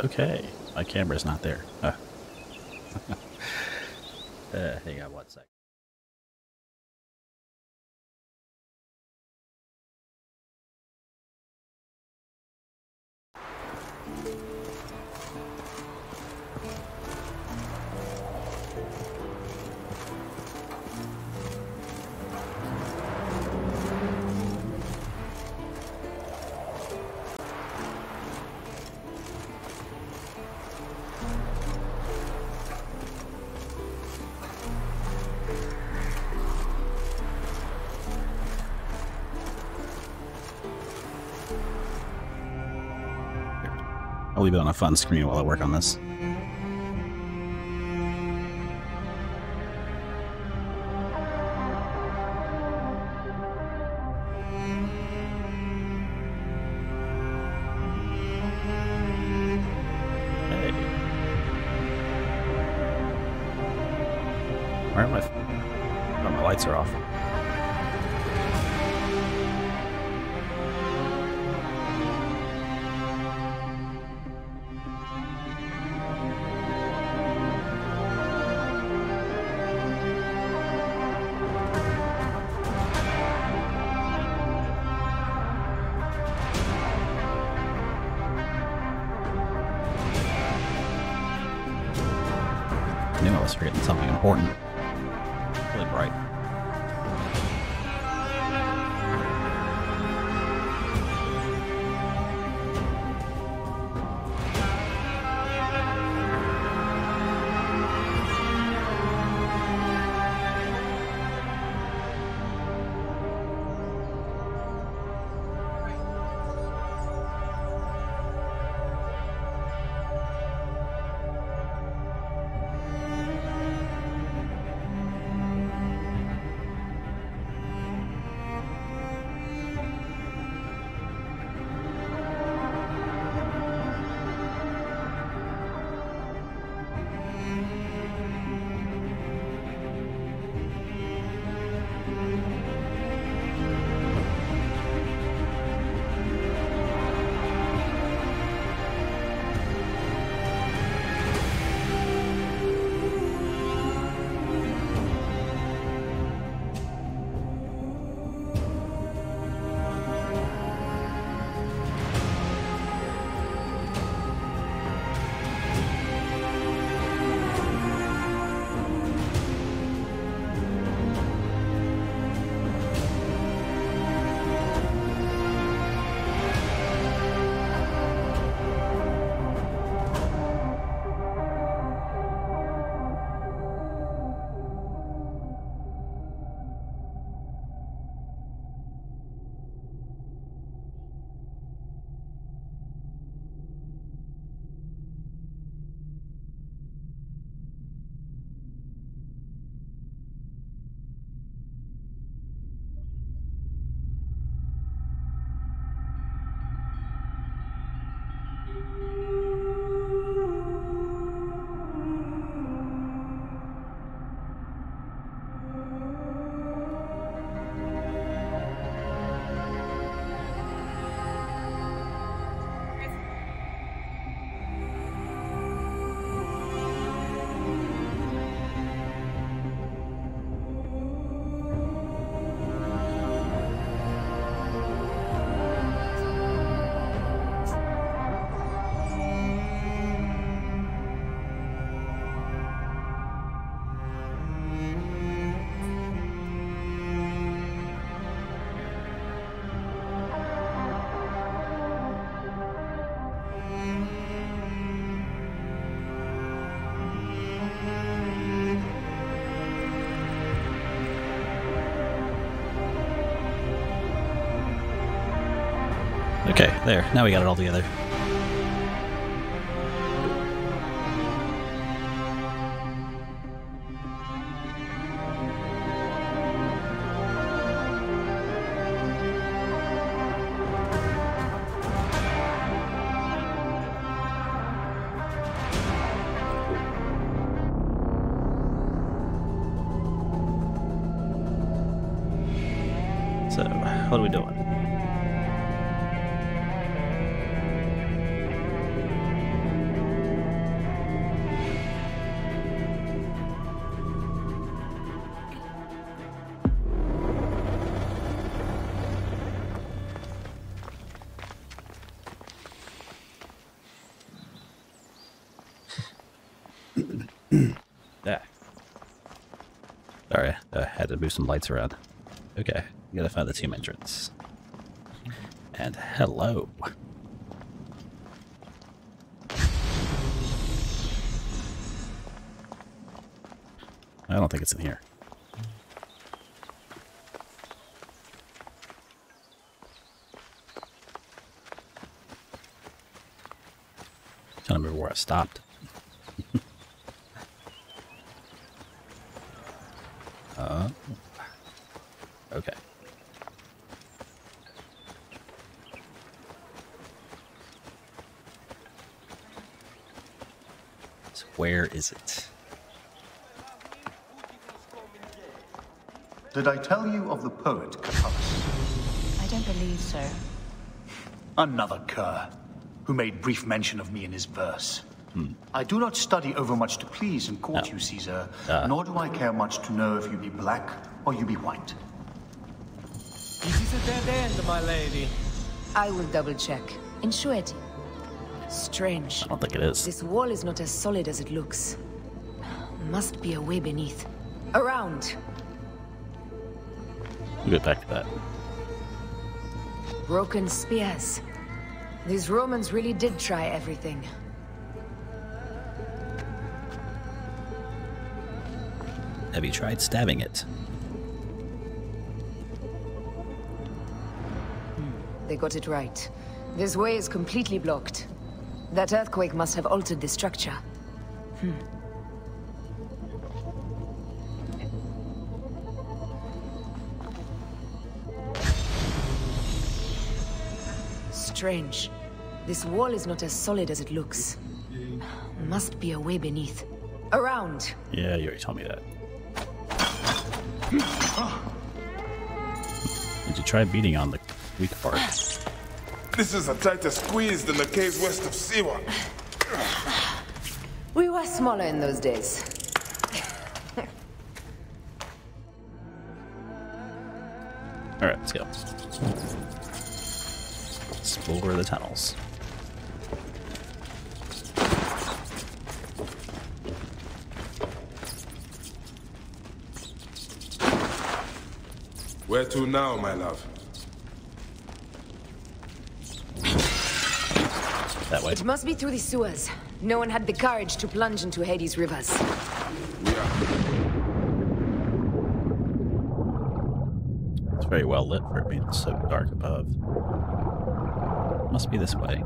Okay, my camera's not there. Hang on one sec. I'll leave it on a fun screen while I work on this. Hey. Where am I? Oh, my lights are off. I knew I was forgetting something important. Really bright. Okay, there. Now we got it all together. So, what are we doing? Yeah. Sorry, I had to move some lights around. Okay, we gotta find the tomb entrance. And hello. I don't think it's in here. Trying to remember where I stopped. Okay. So where is it? Did I tell you of the poet Catullus? I don't believe so. Another cur, who made brief mention of me in his verse. I do not study overmuch to please and court you, Caesar, nor do I care much to know if you be black or you be white. It is a dead end, my lady. I will double check. Ensure it. Strange. I don't think it is. This wall is not as solid as it looks. Must be a way beneath. Around. We'll get back to that. Broken spears. These Romans really did try everything. Have you tried stabbing it? They got it right. This way is completely blocked. That earthquake must have altered the structure. Strange. This wall is not as solid as it looks. Must be a way beneath. Around. Yeah, you already told me that. Did you try beating on the weak part? This is a tighter squeeze than the caves west of Siwa. We were smaller in those days. Alright, let's go. Explore the tunnels. Where to now, my love? That way. It must be through the sewers. No one had the courage to plunge into Hades' rivers. We are. It's very well lit for it being so dark above. Must be this way.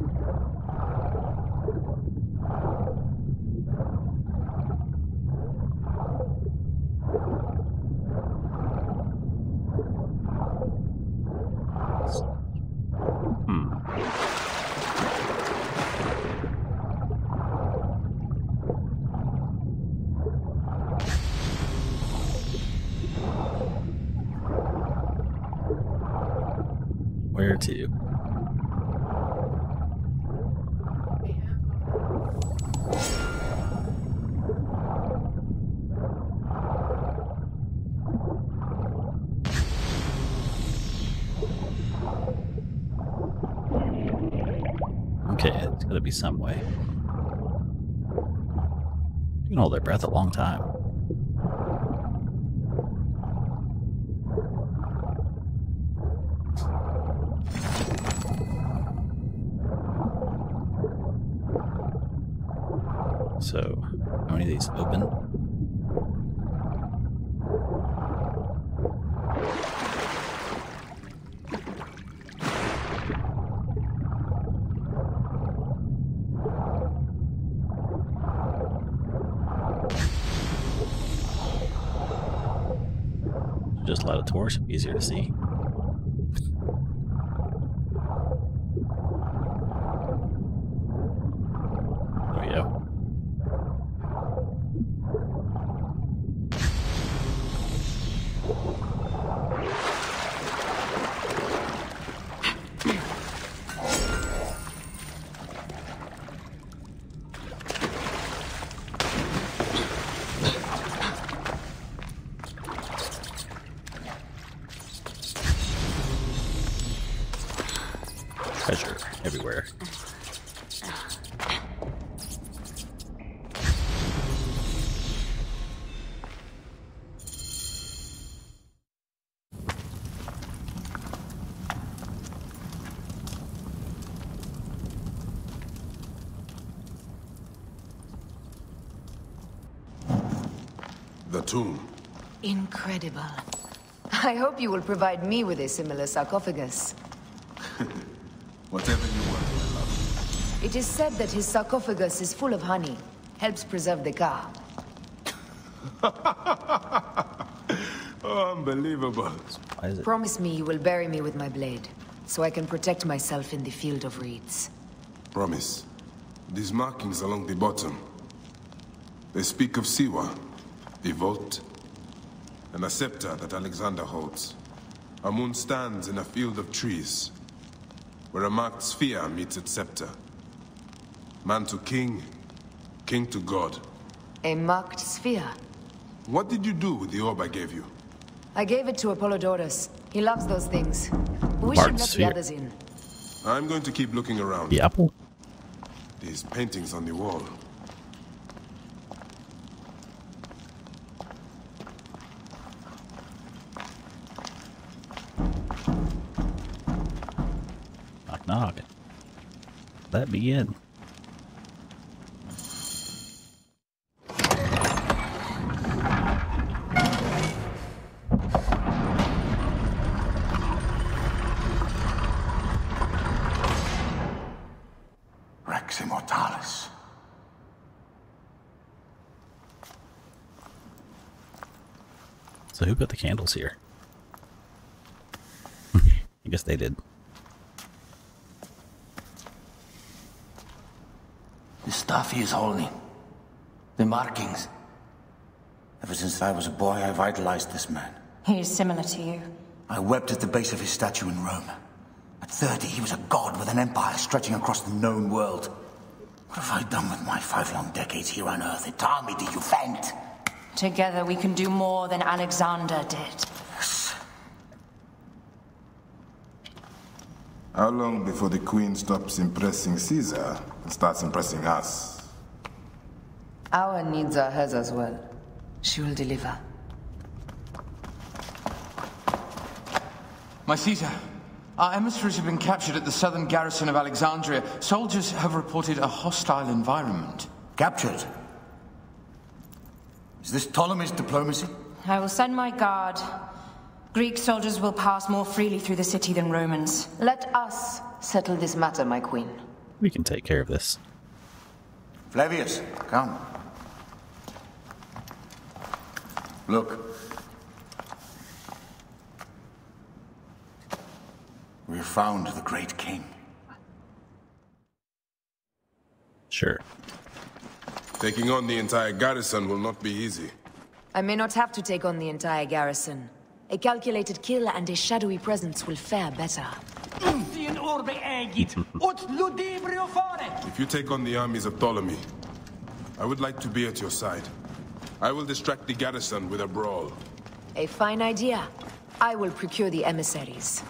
Where to? Okay, it's gotta be some way. You can hold their breath a long time. So, how many of these open? Just light a torch, easier to see. There we go. Treasure everywhere. the tomb. Incredible. I hope you will provide me with a similar sarcophagus. Whatever you want, my love. It is said that his sarcophagus is full of honey. Helps preserve the car. Oh, unbelievable. Why is it? Promise me you will bury me with my blade, so I can protect myself in the field of reeds. Promise. These markings along the bottom. They speak of Siwa, a vault, and a scepter that Alexander holds. A moon stands in a field of trees, where a marked sphere meets its scepter. Man to king, king to god. A marked sphere. What did you do with the orb I gave you? I gave it to Apollodorus. He loves those things. We Marked should let sphere. the others in. I'm going to keep looking around. The apple? These paintings on the wall. Knock, knock. Let me in. Rex Immortalis. So who put the candles here? I guess they did. The stuff he is holding. The markings. Ever since I was a boy, I've idolized this man. He is similar to you. I wept at the base of his statue in Rome. At 30, he was a god with an empire stretching across the known world. What have I done with my 5 long decades here on Earth? Entirely do you faint? Together we can do more than Alexander did. Yes. How long before the Queen stops impressing Caesar and starts impressing us? Our needs are hers as well. She will deliver. My Caesar, our emissaries have been captured at the southern garrison of Alexandria. Soldiers have reported a hostile environment. Captured? Is this Ptolemy's diplomacy? I will send my guard. Greek soldiers will pass more freely through the city than Romans. Let us settle this matter, my queen. We can take care of this. Flavius, come. Look. We have found the great king. Sure. Taking on the entire garrison will not be easy. I may not have to take on the entire garrison. A calculated kill and a shadowy presence will fare better. If you take on the armies of Ptolemy, I would like to be at your side. I will distract the garrison with a brawl. A fine idea. I will procure the emissaries.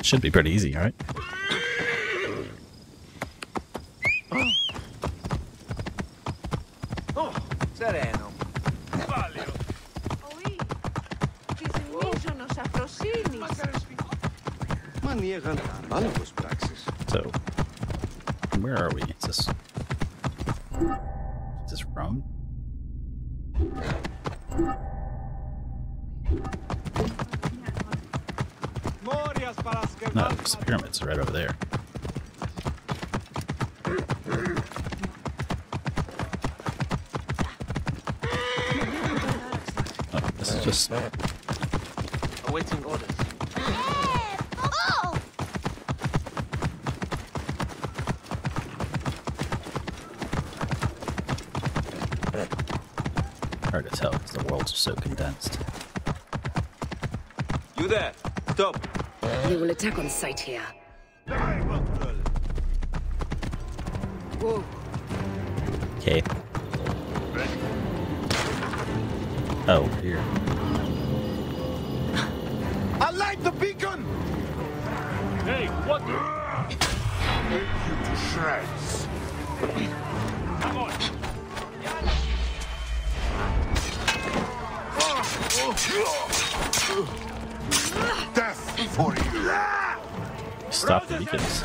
Should be pretty easy, right? Oh, sereno. So, where are we? Is this Rome? No, the pyramids are right over there. Oh, this is just... Awaiting orders. hard to tell because the worlds are so condensed. You there? Stop. They will attack on sight here. Whoa. Okay. Oh, here. I like the beacon! Hey, what? Take you to shreds. Come on. Death for you! Stop the beacons.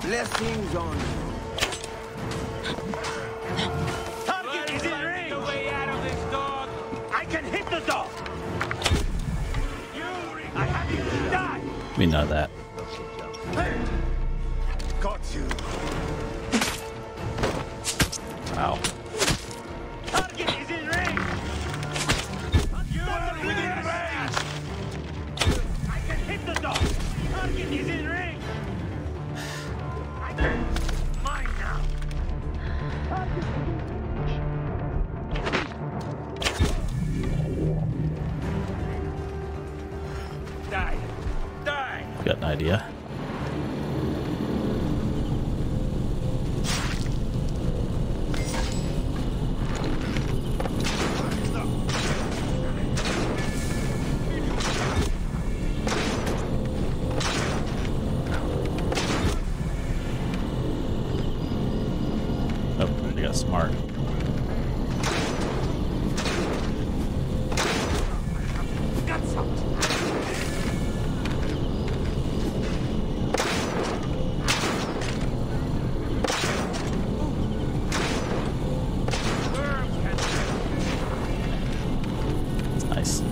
Blessings on you. Target is in range! The way out of this dog! I can hit the dog! I have you to die! We know that. Got you. Wow. Target is in range! You are within range! I can hit the dog! Target is in range! I can... Mine now! Die! Die! Got an idea. Oh, they got smart. Nice.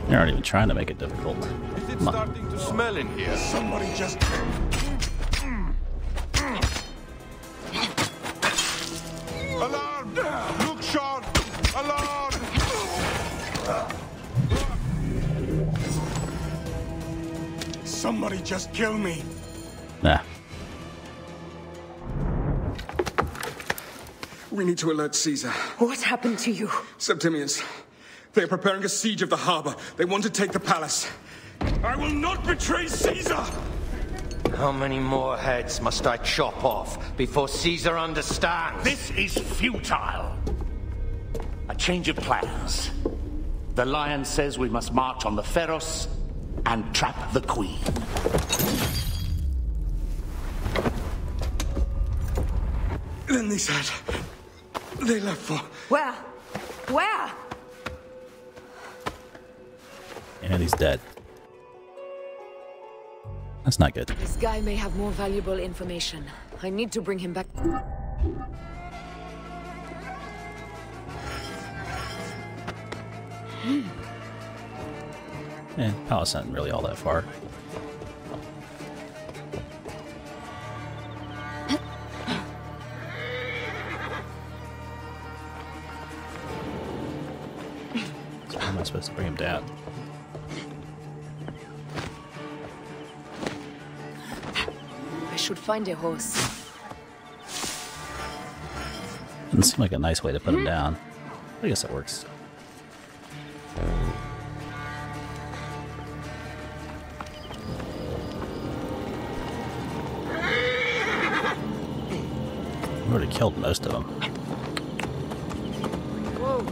They aren't even trying to make it difficult. Is it Come on. starting to smell in here? Somebody just... Alarm! Look, Sean! Alarm! Somebody just kill me! Nah. We need to alert Caesar. What happened to you? Septimius. They are preparing a siege of the harbor. They want to take the palace. I will not betray Caesar! How many more heads must I chop off before Caesar understands? This is futile. A change of plans. The lion says we must march on the Pharos and trap the queen. Then they said... They left for... Where? Where? And he's dead. That's not good. This guy may have more valuable information. I need to bring him back. Palace isn't really all that far. So how am I supposed to bring him down? I should find a horse. Doesn't seem like a nice way to put him down. I guess it works. We already killed most of them. Whoa.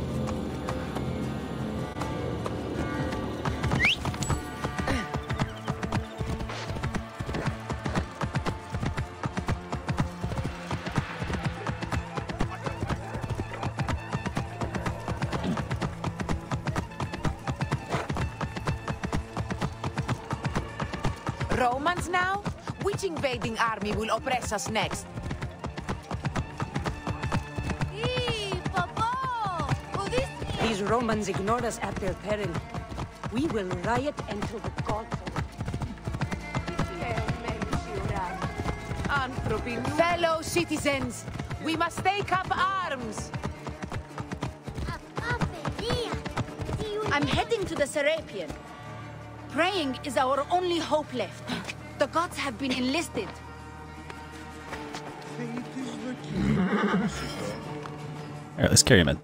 Romans now? Which invading army will oppress us next? These Romans ignore us at their peril. We will riot until the gods Fellow citizens, we must take up arms. I'm heading to the Serapion. Praying is our only hope left. The gods have been enlisted. Alright, let's carry him in.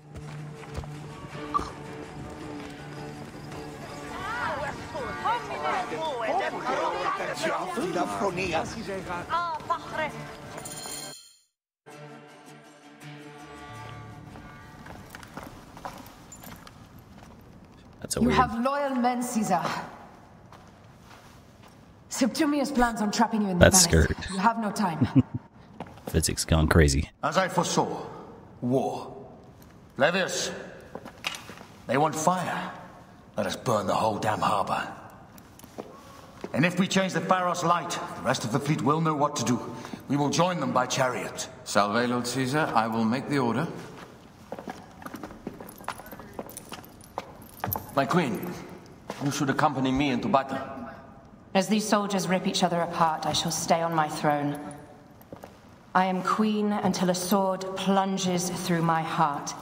so You weird. have loyal men, Caesar. Septimius plans on trapping you in the That's palace. skirt. You have no time. Physics gone crazy. As I foresaw, war. Levius, they want fire. Let us burn the whole damn harbor. And if we change the Pharos light, the rest of the fleet will know what to do. We will join them by chariot. Salve, Lord Caesar. I will make the order. My queen, you should accompany me into battle. As these soldiers rip each other apart, I shall stay on my throne. I am queen until a sword plunges through my heart.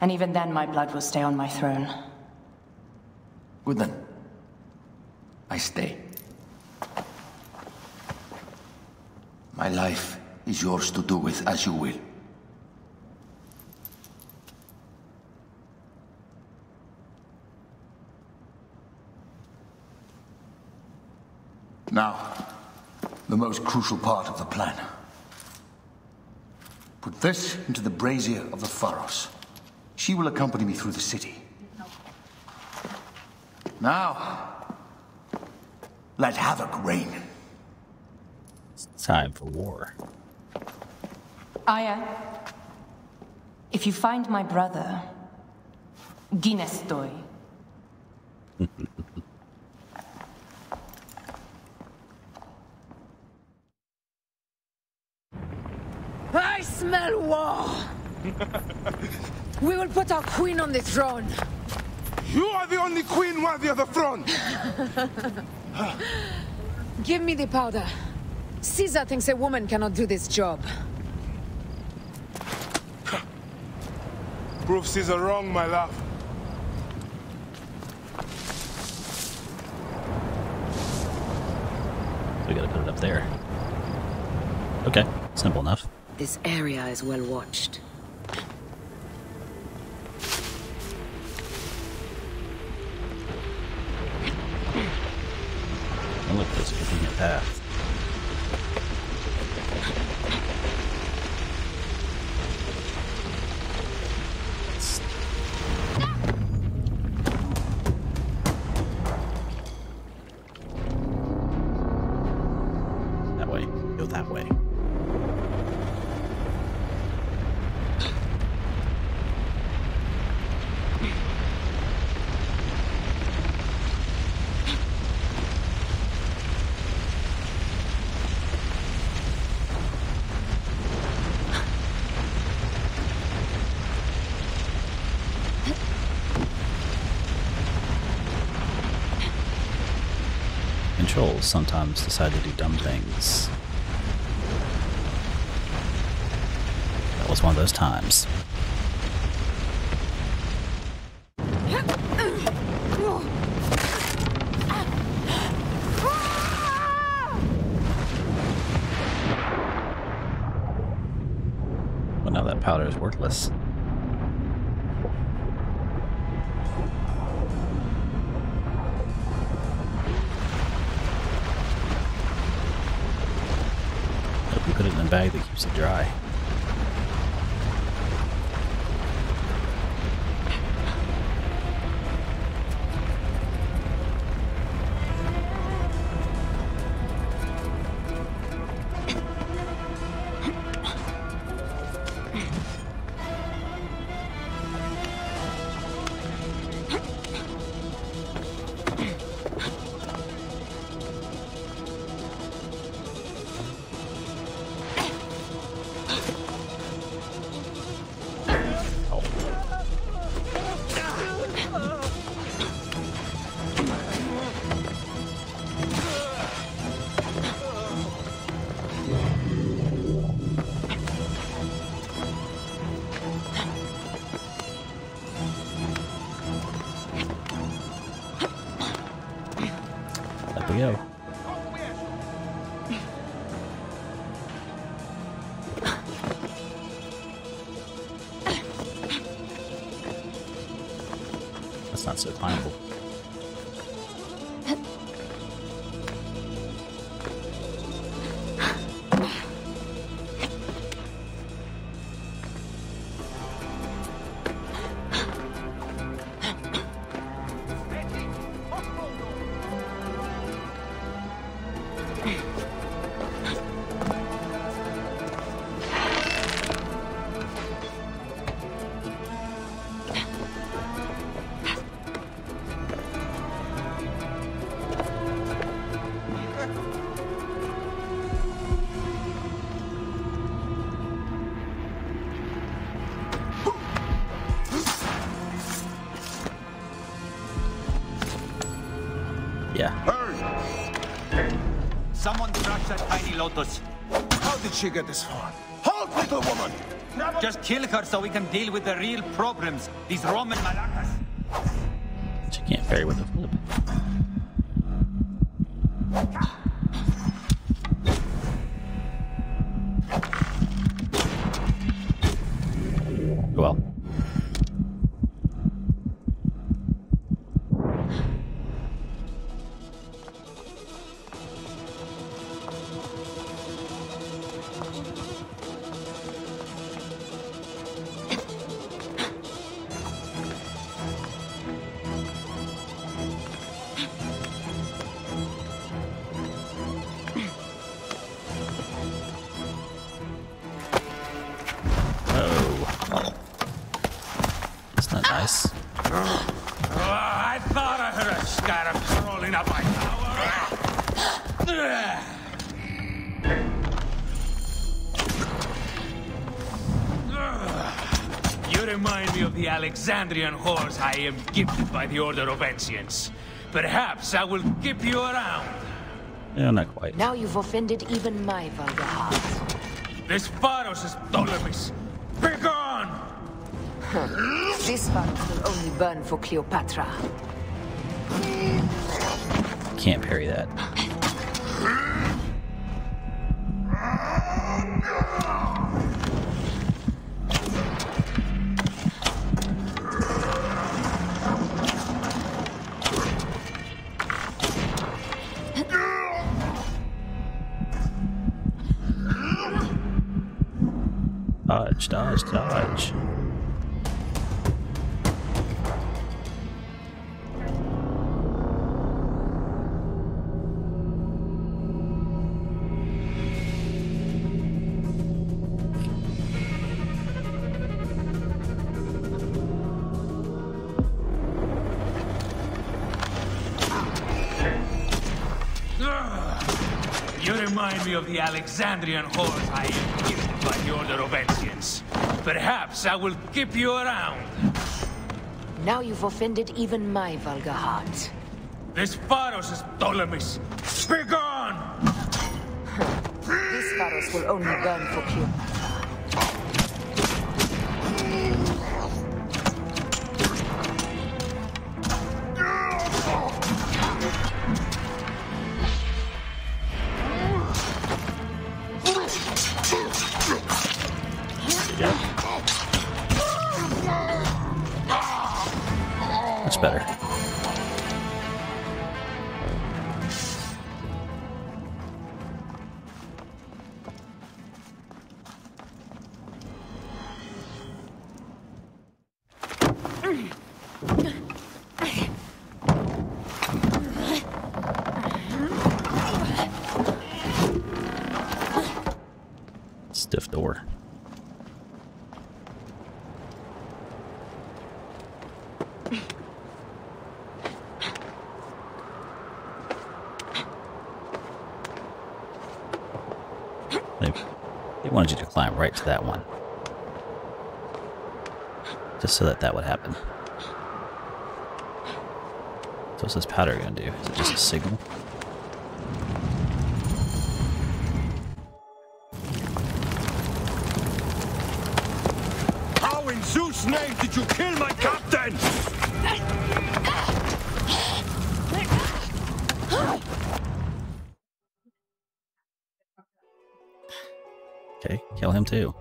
And even then my blood will stay on my throne. Good then. I stay. My life is yours to do with as you will. Now, the most crucial part of the plan. Put this into the brazier of the Pharos. She will accompany me through the city. Now, let havoc reign. It's time for war. Aya, if you find my brother, Ginestoy. I smell war! We will put our queen on the throne. You are the only queen worthy of the throne! Give me the powder. Caesar thinks a woman cannot do this job. Prove Caesar wrong, my love. We gotta put it up there. Okay, simple enough. This area is well watched. Oh, look, there's a convenient path. That way. Go that way. Controls sometimes decide to do dumb things. That was one of those times. Well, now that powder is worthless. Put it in a bag that keeps it dry. Up we go. That's not so climbable. Yeah. Someone crush that tiny lotus. How did she get this far? Halt, little woman! Just kill her so we can deal with the real problems. These Roman malacas. She can't parry with a flip. Well. I thought I heard a scarab crawling up my tower. You remind me of the Alexandrian horse I am gifted by the Order of Ancients. Perhaps I will keep you around. Yeah, not quite. Now you've offended even my vulgar heart. This Pharos is Ptolemy's. Begone! This Pharos will only burn for Cleopatra. Can't parry that. Dodge, dodge, dodge. You remind me of the Alexandrian horse I am gifted by the Order of Ancients. Perhaps I will keep you around. Now you've offended even my vulgar heart. This Pharos is Ptolemy's. Begone! This Pharos will only burn for Cleopatra. Much better. Stiff door. They wanted you to climb right to that one. Just so that would happen. So what's this powder gonna do? Is it just a signal? How in Zeus' name did you kill my captain? Okay, kill him too.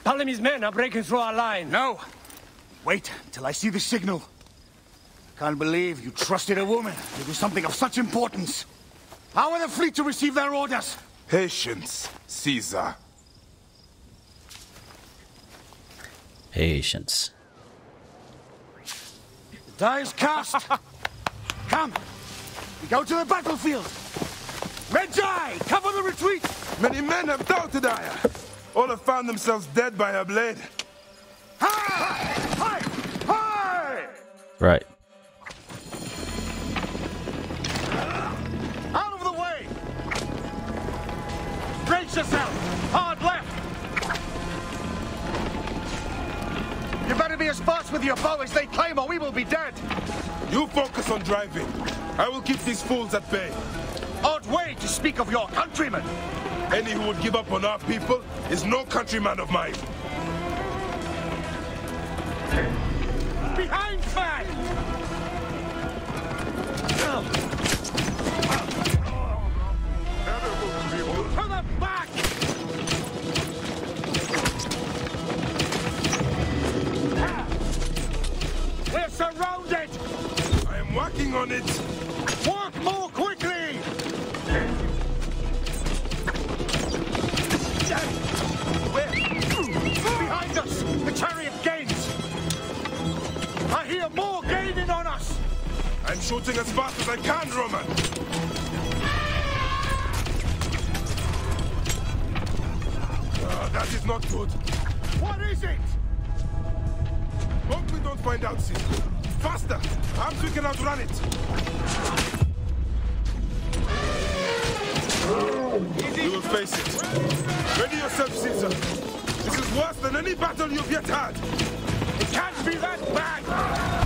Ptolemy's men are breaking through our line. No! Wait till I see the signal. Can't believe you trusted a woman to do something of such importance. How are the fleet to receive their orders? Patience, Caesar. Patience. The die is cast. Come, we go to the battlefield. Medjay, cover the retreat. Many men have doubted Aya. All have found themselves dead by her blade. Hi! Hi! Hi! Right. Out of the way! Brace yourself! Hard left! You better be as fast with your bow as they claim or we will be dead! You focus on driving. I will keep these fools at bay. Odd way to speak of your countrymen! Any who would give up on our people is no countryman of mine. Behind man! To the back! We're surrounded! I am working on it. Work more quickly! Behind us! The chariot gains! I hear more gaining on us! I'm shooting as fast as I can, Roman. That is not good. What is it? Hope we don't find out soon. Faster! Perhaps we can outrun it. You will face it. Ready yourself, Caesar. This is worse than any battle you've yet had. It can't be that bad!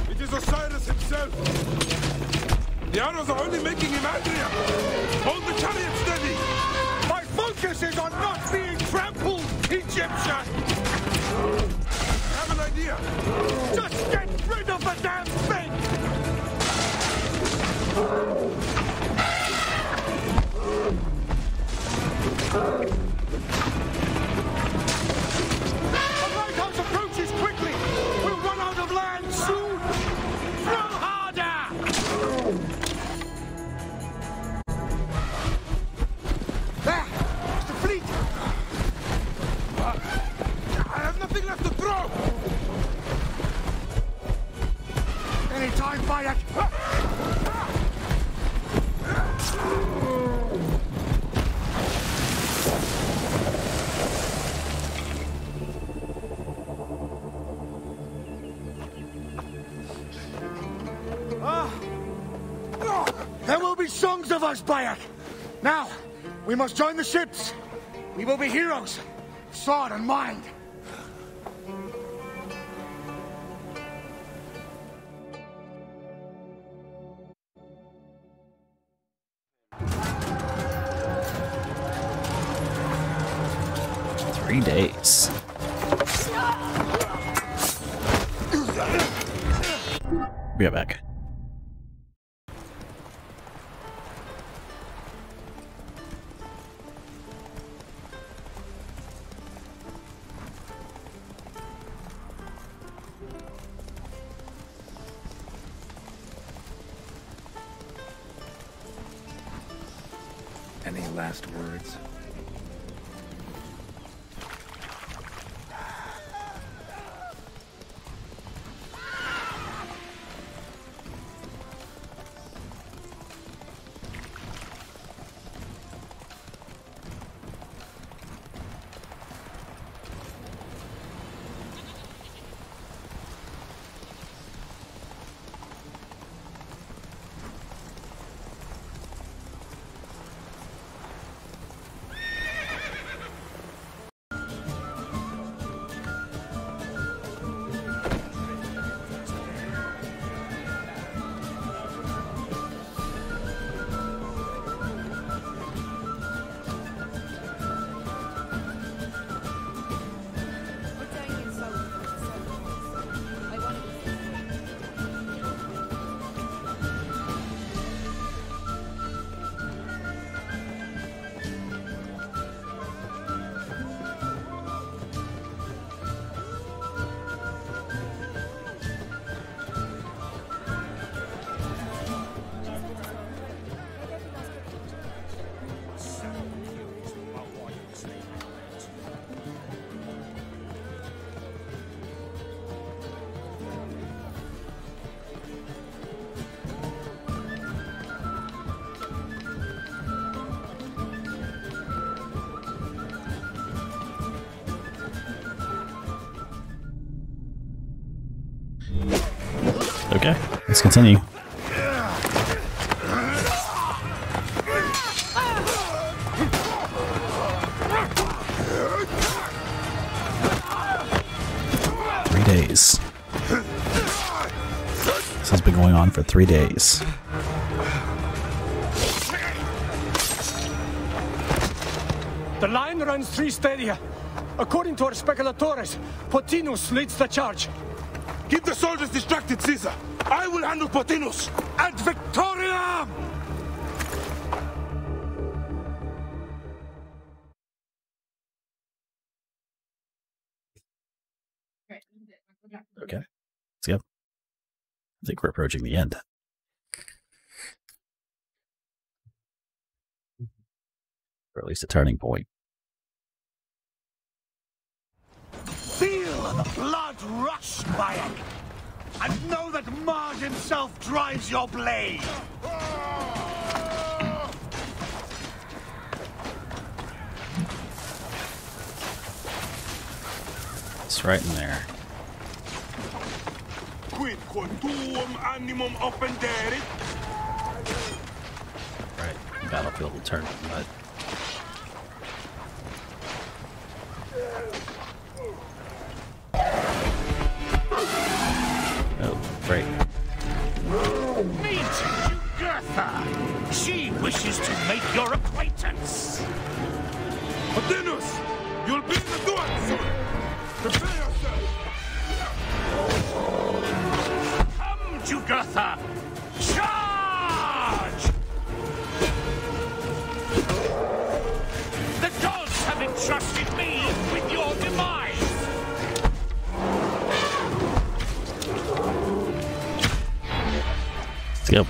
It is Osiris himself. The arrows are only making him angrier. Hold the chariot steady. My focus is on not being trampled, Egyptian! I have an idea. Just get rid of the damn thing! The lighthouse approaches quickly! We'll run out of land soon! Throw harder! There! It's the fleet! I have nothing left to throw! Anytime, Bayek! There will be songs of us, Bayek! Now, we must join the ships! We will be heroes! Sword and mind! Three days. Be right back. Any last words? Okay, let's continue. days. This has been going on for 3 days. The line runs 3 stadia. According to our speculatores, Potinus leads the charge. Keep the soldiers distracted, Caesar. I will handle Potinus. Ad Victoriam! Okay. Let's go. I think we're approaching the end. Or at least a turning point. Feel the blood rush, Bayek! And know that Mars himself drives your blade! It's right in there. Quid quantum animum offendere. Right. The battlefield will turn to mud. Oh, great. Meet Jugurtha! She wishes to make your acquaintance! Potinus! You'll be in the door soon! Prepare yourself! Come, Jugurtha! Charge! The gods have entrusted me with your demise! Let's go.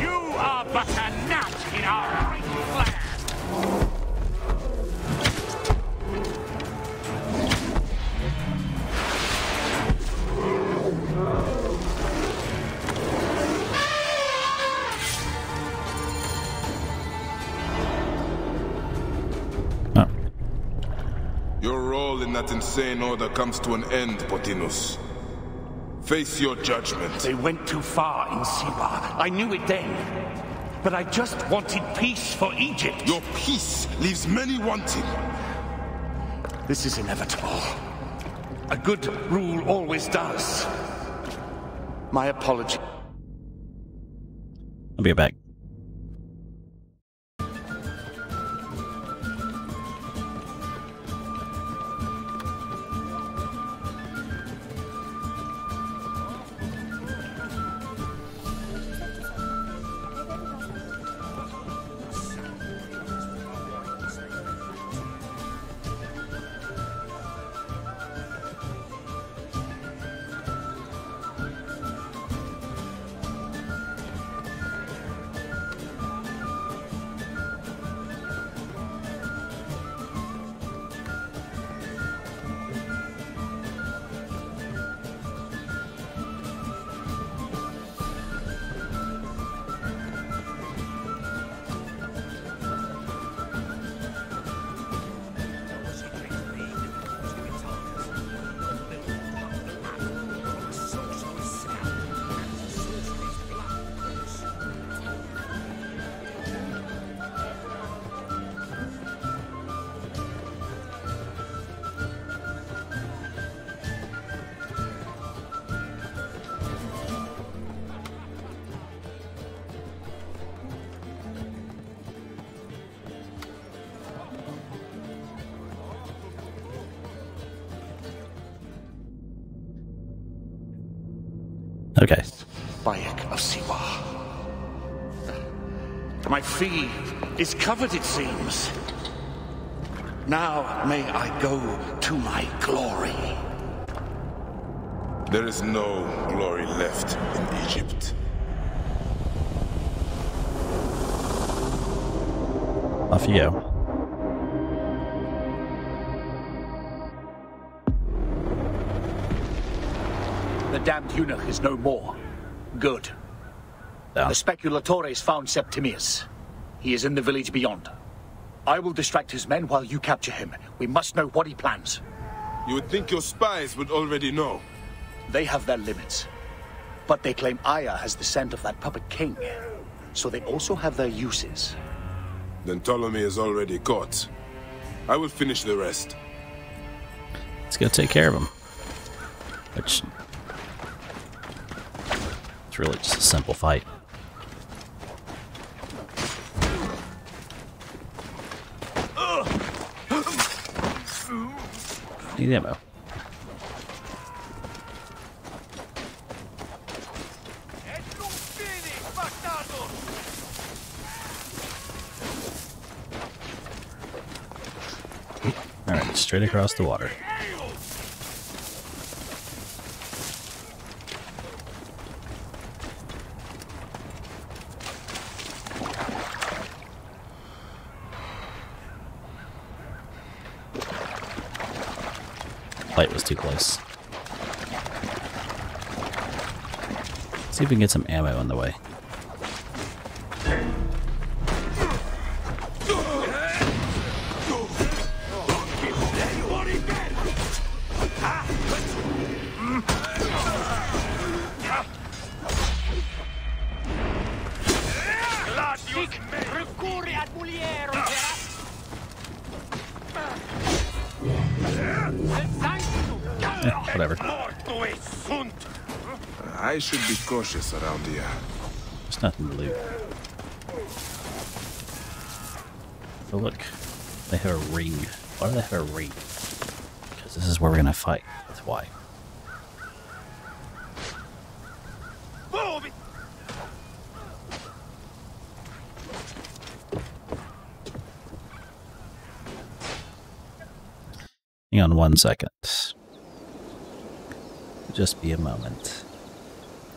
You are but a gnat in our great plan. Your role in that insane order comes to an end, Potinus. Face your judgment. They went too far in Siwa. I knew it then. But I just wanted peace for Egypt. Your peace leaves many wanting. This is inevitable. A good rule always does. My apology. I'll be back. Okay. Bayek of Siwa. My fee is covered, it seems. Now may I go to my glory. There is no glory left in Egypt. Off you go. The damned eunuch is no more. Good. Yeah. The speculatores found Septimius. He is in the village beyond. I will distract his men while you capture him. We must know what he plans. You would think your spies would already know. They have their limits. But they claim Aya has the scent of that puppet king. So they also have their uses. Then Ptolemy is already caught. I will finish the rest. Let's go take care of him. Which... it's really just a simple fight. Need ammo. Alright, straight across the water. Fight was too close. See if we can get some ammo on the way. Whatever. I should be cautious around here. There's nothing to loot. Oh look, they have a ring. Why do they have a ring? Because this is where we're gonna fight. That's why. Hang on 1 second. Just be a moment.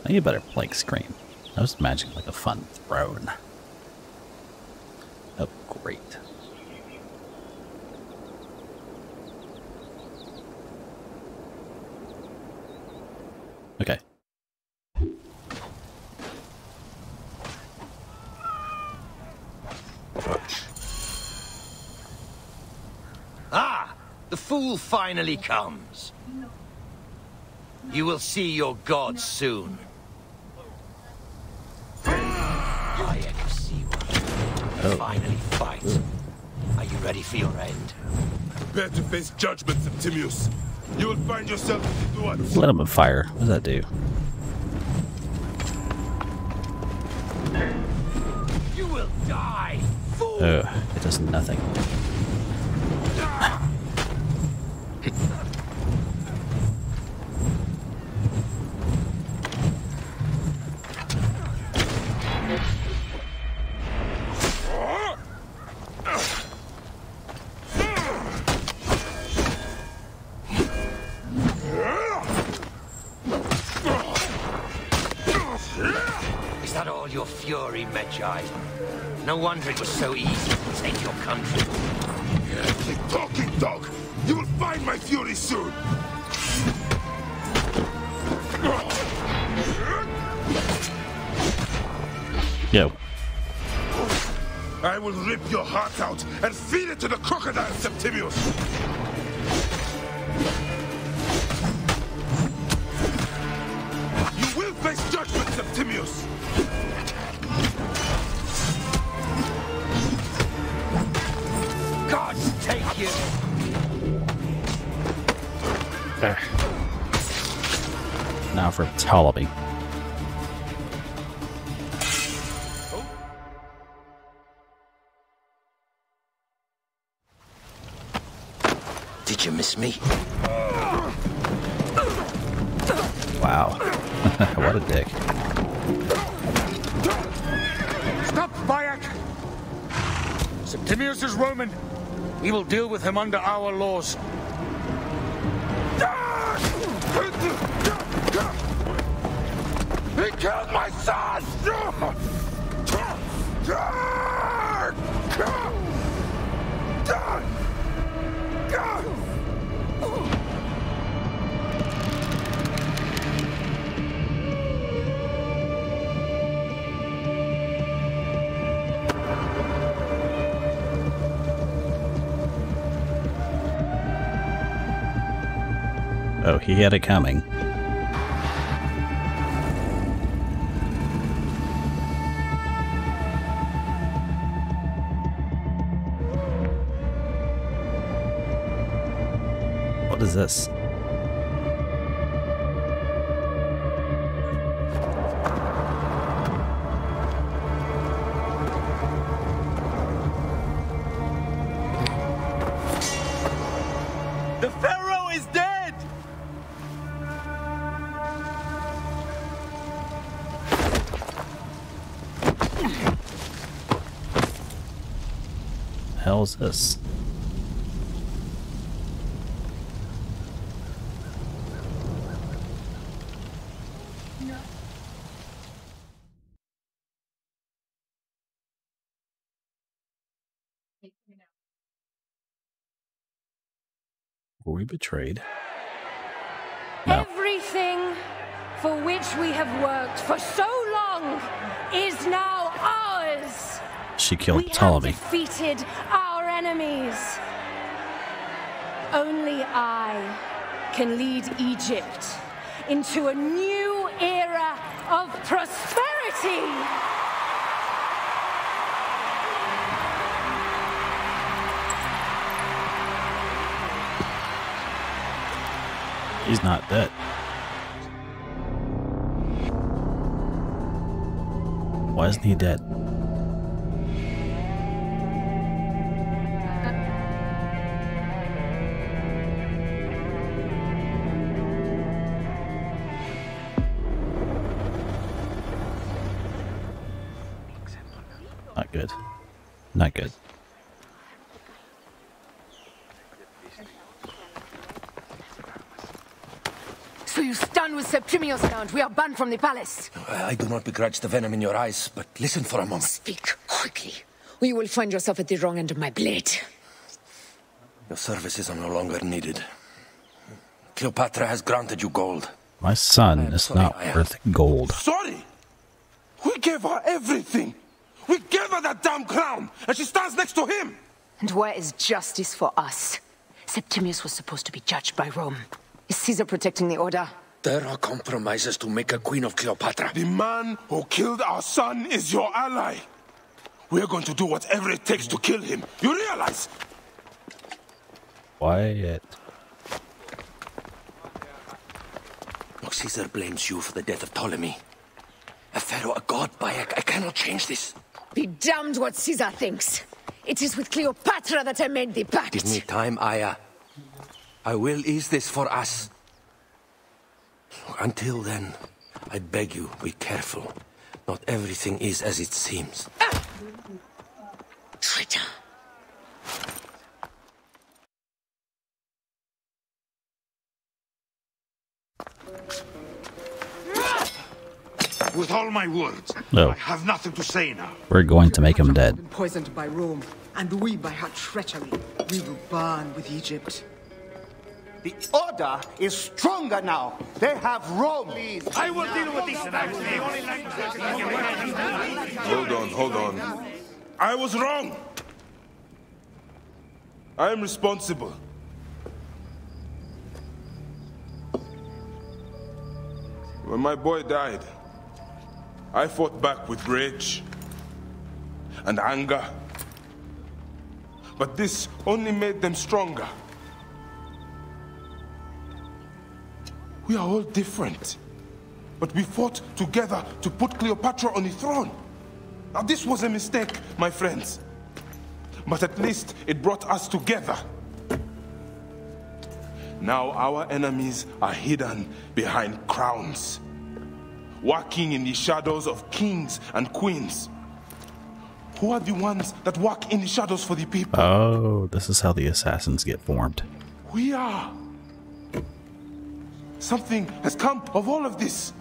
I need a better blank screen. I was imagining like a fun throne. Oh, great. Okay. Ah! The fool finally comes. You will see your god soon. Bayek of Siwa finally fights. Are you ready for your end? Prepare to face judgment, Septimius. You will find yourself into what? Let him on fire. What does that do? You will die, fool! Oh, it does nothing. Is that all your fury, Medjay? No wonder it was so easy to take your country. Keep talking, dog. You will find my fury soon. Yo. I will rip your heart out and feed it to the crocodile, Septimius. You will face judgment, Septimius. Gods take you. Now for Ptolemy. Did you miss me? Wow. What a dick. Stop, Bayek! Septimius is Roman. We will deal with him under our laws. He killed my son! Oh, he had it coming. What is this? The Pharaoh is dead! The hell is this? Were we betrayed? No. Everything for which we have worked for so long is now ours. She killed We Ptolemy. have defeated our enemies. Only I can lead Egypt into a new era of prosperity. He's not dead. Why isn't he dead? Not good. Not good. So you stand with Septimius now and we are banned from the palace. I do not begrudge the venom in your eyes, but listen for a moment. Speak quickly, or you will find yourself at the wrong end of my blade. Your services are no longer needed. Cleopatra has granted you gold. My son is not worth gold. Sorry! We gave her everything! We gave her that damn crown, and she stands next to him! And where is justice for us? Septimius was supposed to be judged by Rome. Is Caesar protecting the order? There are compromises to make a queen of Cleopatra. The man who killed our son is your ally. We're going to do whatever it takes to kill him. You realize? Quiet. Look, Caesar blames you for the death of Ptolemy. A pharaoh, a god, Bayek. I cannot change this. Be damned what Caesar thinks. It is with Cleopatra that I made the pact. Give me time, Aya. I will ease this for us. Until then, I beg you, be careful. Not everything is as it seems. Traitor. With all my words, No. I have nothing to say now. We're going to make him dead. Poisoned by Rome, and we by her treachery. We will burn with Egypt. The order is stronger now. They have Rome. I will deal with this. Hold on. I was wrong. I am responsible. When my boy died, I fought back with rage and anger. But this only made them stronger. We are all different. But we fought together to put Cleopatra on the throne. Now this was a mistake, my friends. But at least it brought us together. Now our enemies are hidden behind crowns, walking in the shadows of kings and queens. Who are the ones that walk in the shadows for the people? Oh, this is how the assassins get formed. We are. Something has come of all of this,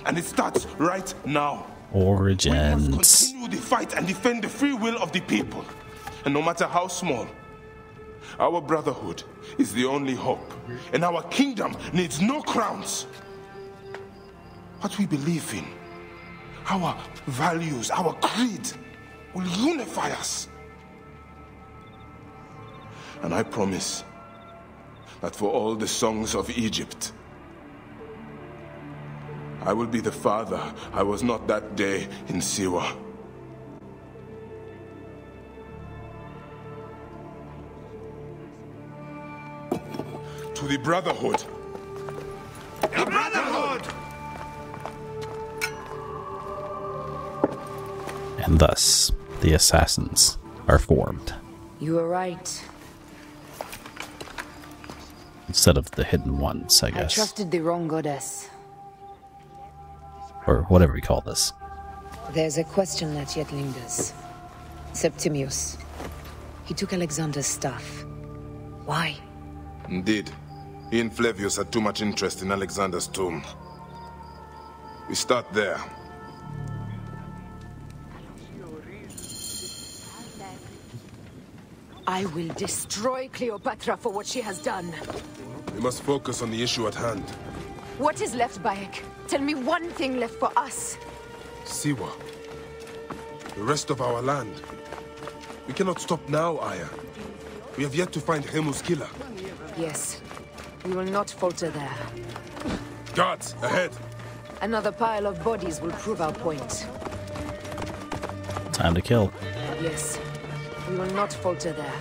and it starts right now. Origins. We must continue the fight and defend the free will of the people. And no matter how small, our brotherhood is the only hope, and our kingdom needs no crowns. What we believe in, our values, our creed, will unify us. And I promise that for all the songs of Egypt, I will be the father I was not that day in Siwa. To the Brotherhood. The Brotherhood! And thus, the assassins are formed. You were right. Instead of the hidden ones, I I guess. trusted the wrong goddess. Or whatever you call this. There's a question that yet lingers. Septimius. He took Alexander's staff. Why? Indeed. He and Flavius had too much interest in Alexander's tomb. We start there. I will destroy Cleopatra for what she has done. We must focus on the issue at hand. What is left, Bayek? Tell me one thing left for us. Siwa. The rest of our land. We cannot stop now, Aya. We have yet to find Hemu's killer. Yes. We will not falter there. Guards, ahead! Another pile of bodies will prove our point. Time to kill. Yes. We will not falter there.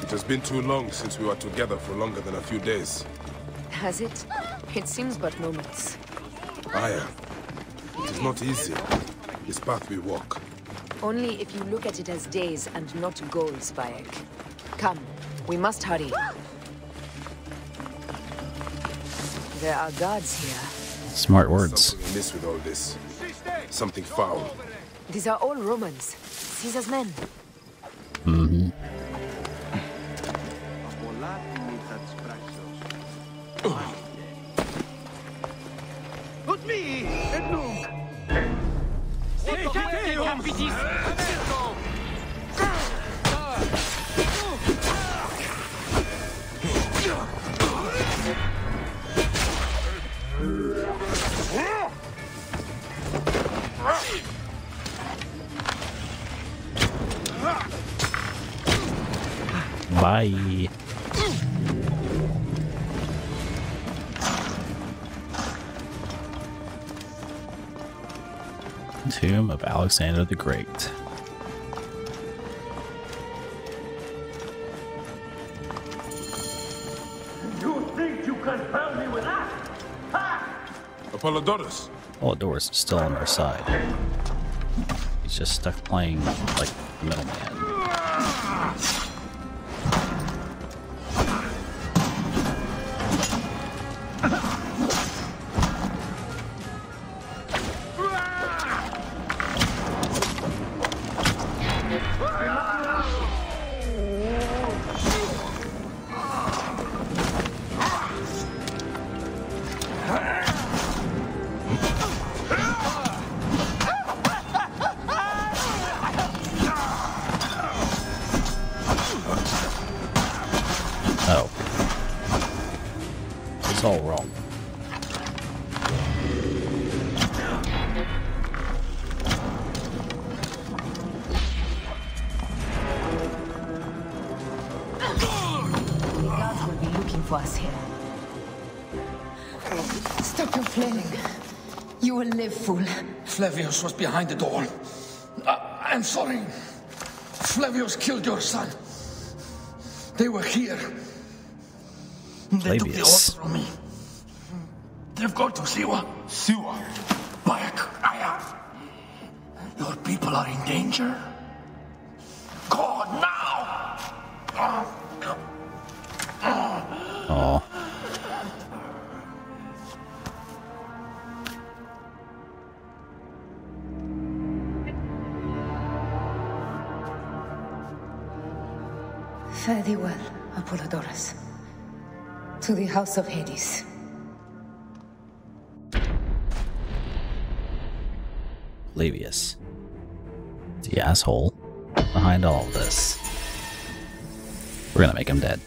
It has been too long since we were together for longer than a few days. Has it? It seems but moments. Aya, it is not easy, this path we walk. Only if you look at it as days and not goals, Bayek. Come, we must hurry. There are guards here. Smart words. Something amiss with all this. Something foul. These are all Romans. Caesar's men. Mm-hmm. Bye. Tomb of Alexander the Great. You think you can found me with that? Ha! Apollodorus! Apollodorus is still on our side. He's just stuck playing like the middleman. Oh. It's all wrong. The guards will be looking for us here. Stop your flailing. You will live, fool. Flavius was behind the door. I'm sorry. Flavius killed your son. They were here. They took the order from me. They've gone to Siwa. Siwa? Bayek, Aya. Your people are in danger. Go now! Oh. Fare thee well, Apollodorus. To the house of Hades. Flavius. The asshole behind all of this. We're gonna make him dead.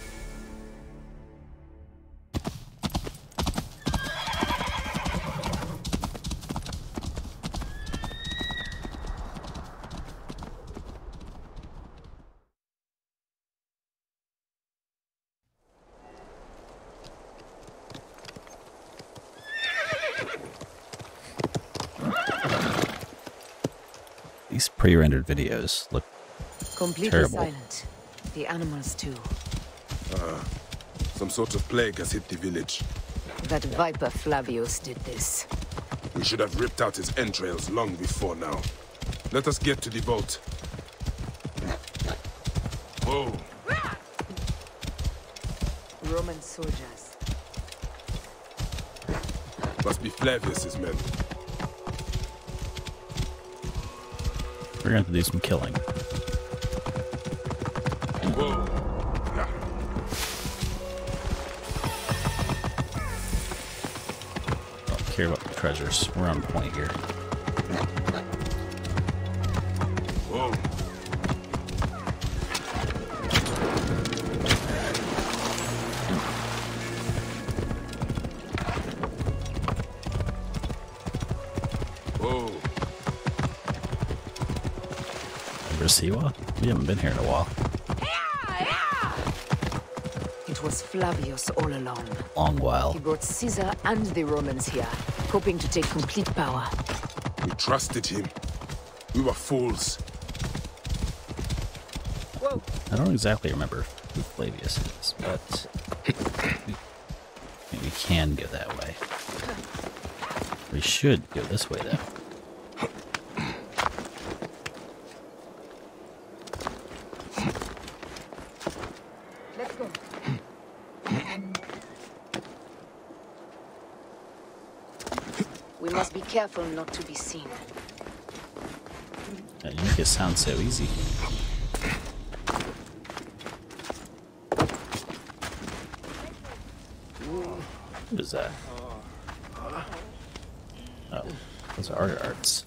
These pre-rendered videos look Completely terrible. silent. The animals too. Some sort of plague has hit the village. That viper Flavius did this. We should have ripped out his entrails long before now. Let us get to the vault. Whoa. Roman soldiers. Must be Flavius's men. We're going to have to do some killing. Whoa. Don't care about the treasures. We're on point here. Whoa. Whoa. Remember Siwa? We haven't been here in a while. It was Flavius all along. Long while. He brought Caesar and the Romans here, hoping to take complete power. We trusted him. We were fools. Whoa. I don't exactly remember who Flavius is, but we can go that way. We should go this way, though. Let's go. We must be careful not to be seen. You make it sound so easy. What is that? Oh, those are art arts.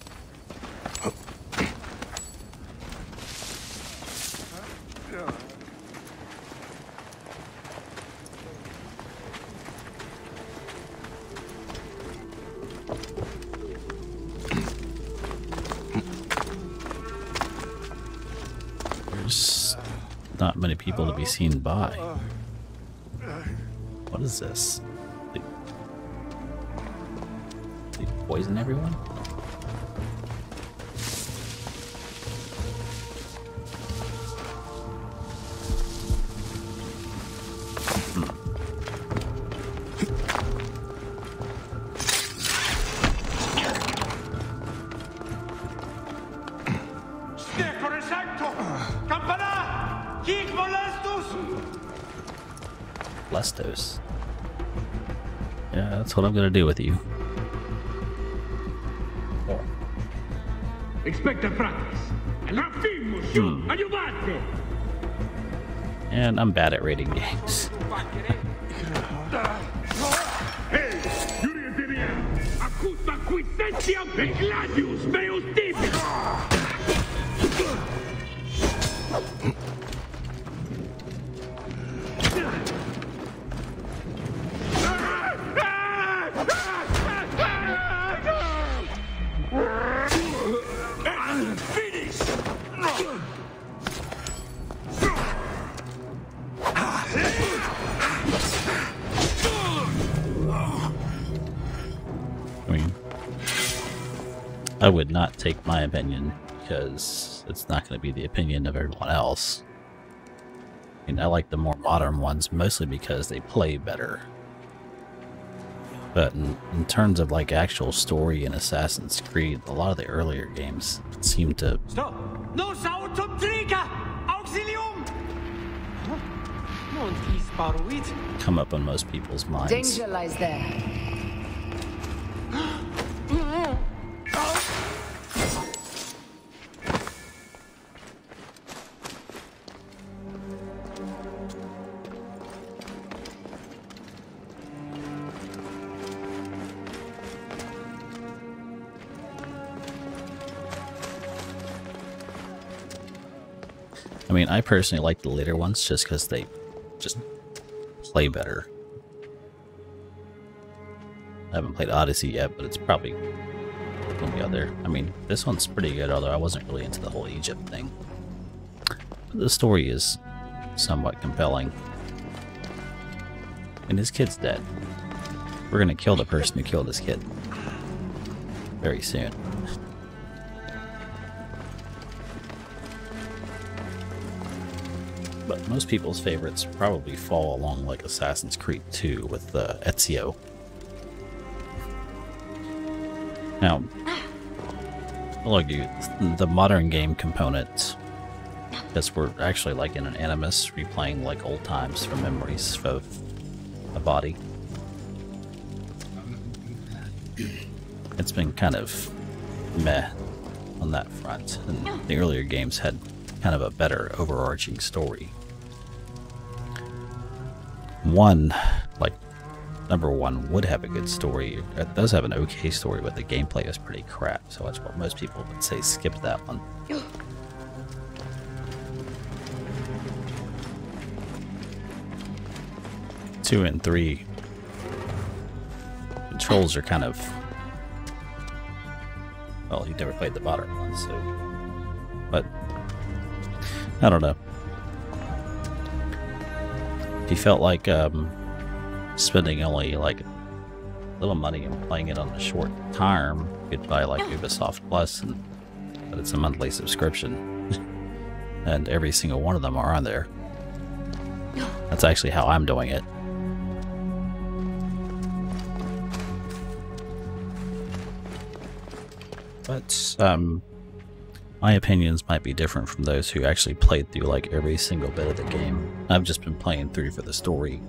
There's not many people to be seen by. What is this? They poison everyone? Lestos. Yeah, that's what I'm gonna do with you. Expecta fratres. Rafimus you. Aiutate. And I'm bad at raiding games. Hey, Yuriateria. Acuta quisentia Begladius meus tipis. I would not take my opinion because it's not going to be the opinion of everyone else. I mean, I like the more modern ones mostly because they play better. But in terms of like actual story in Assassin's Creed, a lot of the earlier games seem to Stop! Nos autum triga! Auxilium! Non his paruit. come up on most people's minds. Danger lies there. I mean, I personally like the later ones just because they just play better. I haven't played Odyssey yet, but it's probably going to be out there. I mean, this one's pretty good, although I wasn't really into the whole Egypt thing. But the story is somewhat compelling. And his kid's dead. We're going to kill the person who killed his kid very soon. But most people's favorites probably fall along like Assassin's Creed 2 with Ezio. Now, I'll argue the modern game components, because we're actually like in an animus replaying like old times from memories of a body. It's been kind of meh on that front, and the earlier games had kind of a better overarching story. Number one would have a good story. It does have an okay story, but the gameplay is pretty crap, so that's what most people would say skip that one. 2 and 3 controls are kind of... Well, you never played the modern one, so... But... I don't know. If you felt like spending only like a little money and playing it on a short term, you could buy like Ubisoft Plus, but it's a monthly subscription. And every single one of them are on there. That's actually how I'm doing it. But my opinions might be different from those who actually played through like every single bit of the game. I've just been playing through for the story.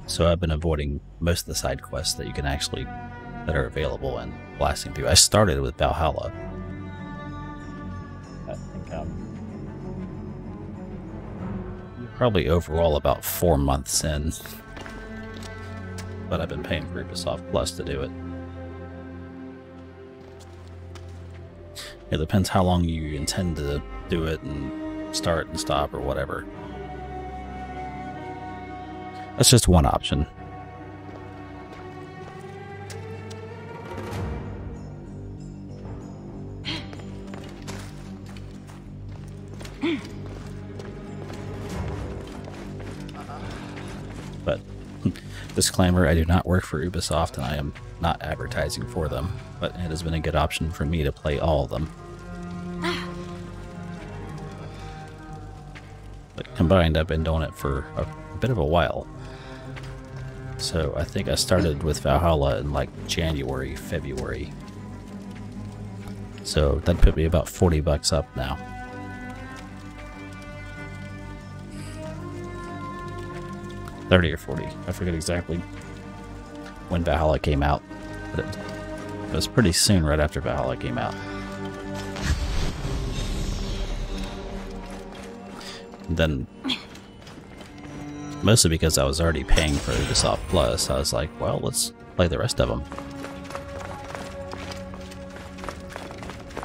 So I've been avoiding most of the side quests that you can actually, that are available, and blasting through. I started with Valhalla. I think probably overall about 4 months in. But I've been paying for Ubisoft Plus to do it. It depends how long you intend to do it and start and stop or whatever. That's just one option. But, disclaimer, I do not work for Ubisoft and I am not advertising for them, but it has been a good option for me to play all of them. But combined, I've been doing it for a bit of a while. So I think I started with Valhalla in like January, February. So that put me about $40 up now. $30 or $40. I forget exactly when Valhalla came out, but it was pretty soon right after Valhalla came out. And then, mostly because I was already paying for Ubisoft Plus, I was like, well, let's play the rest of them.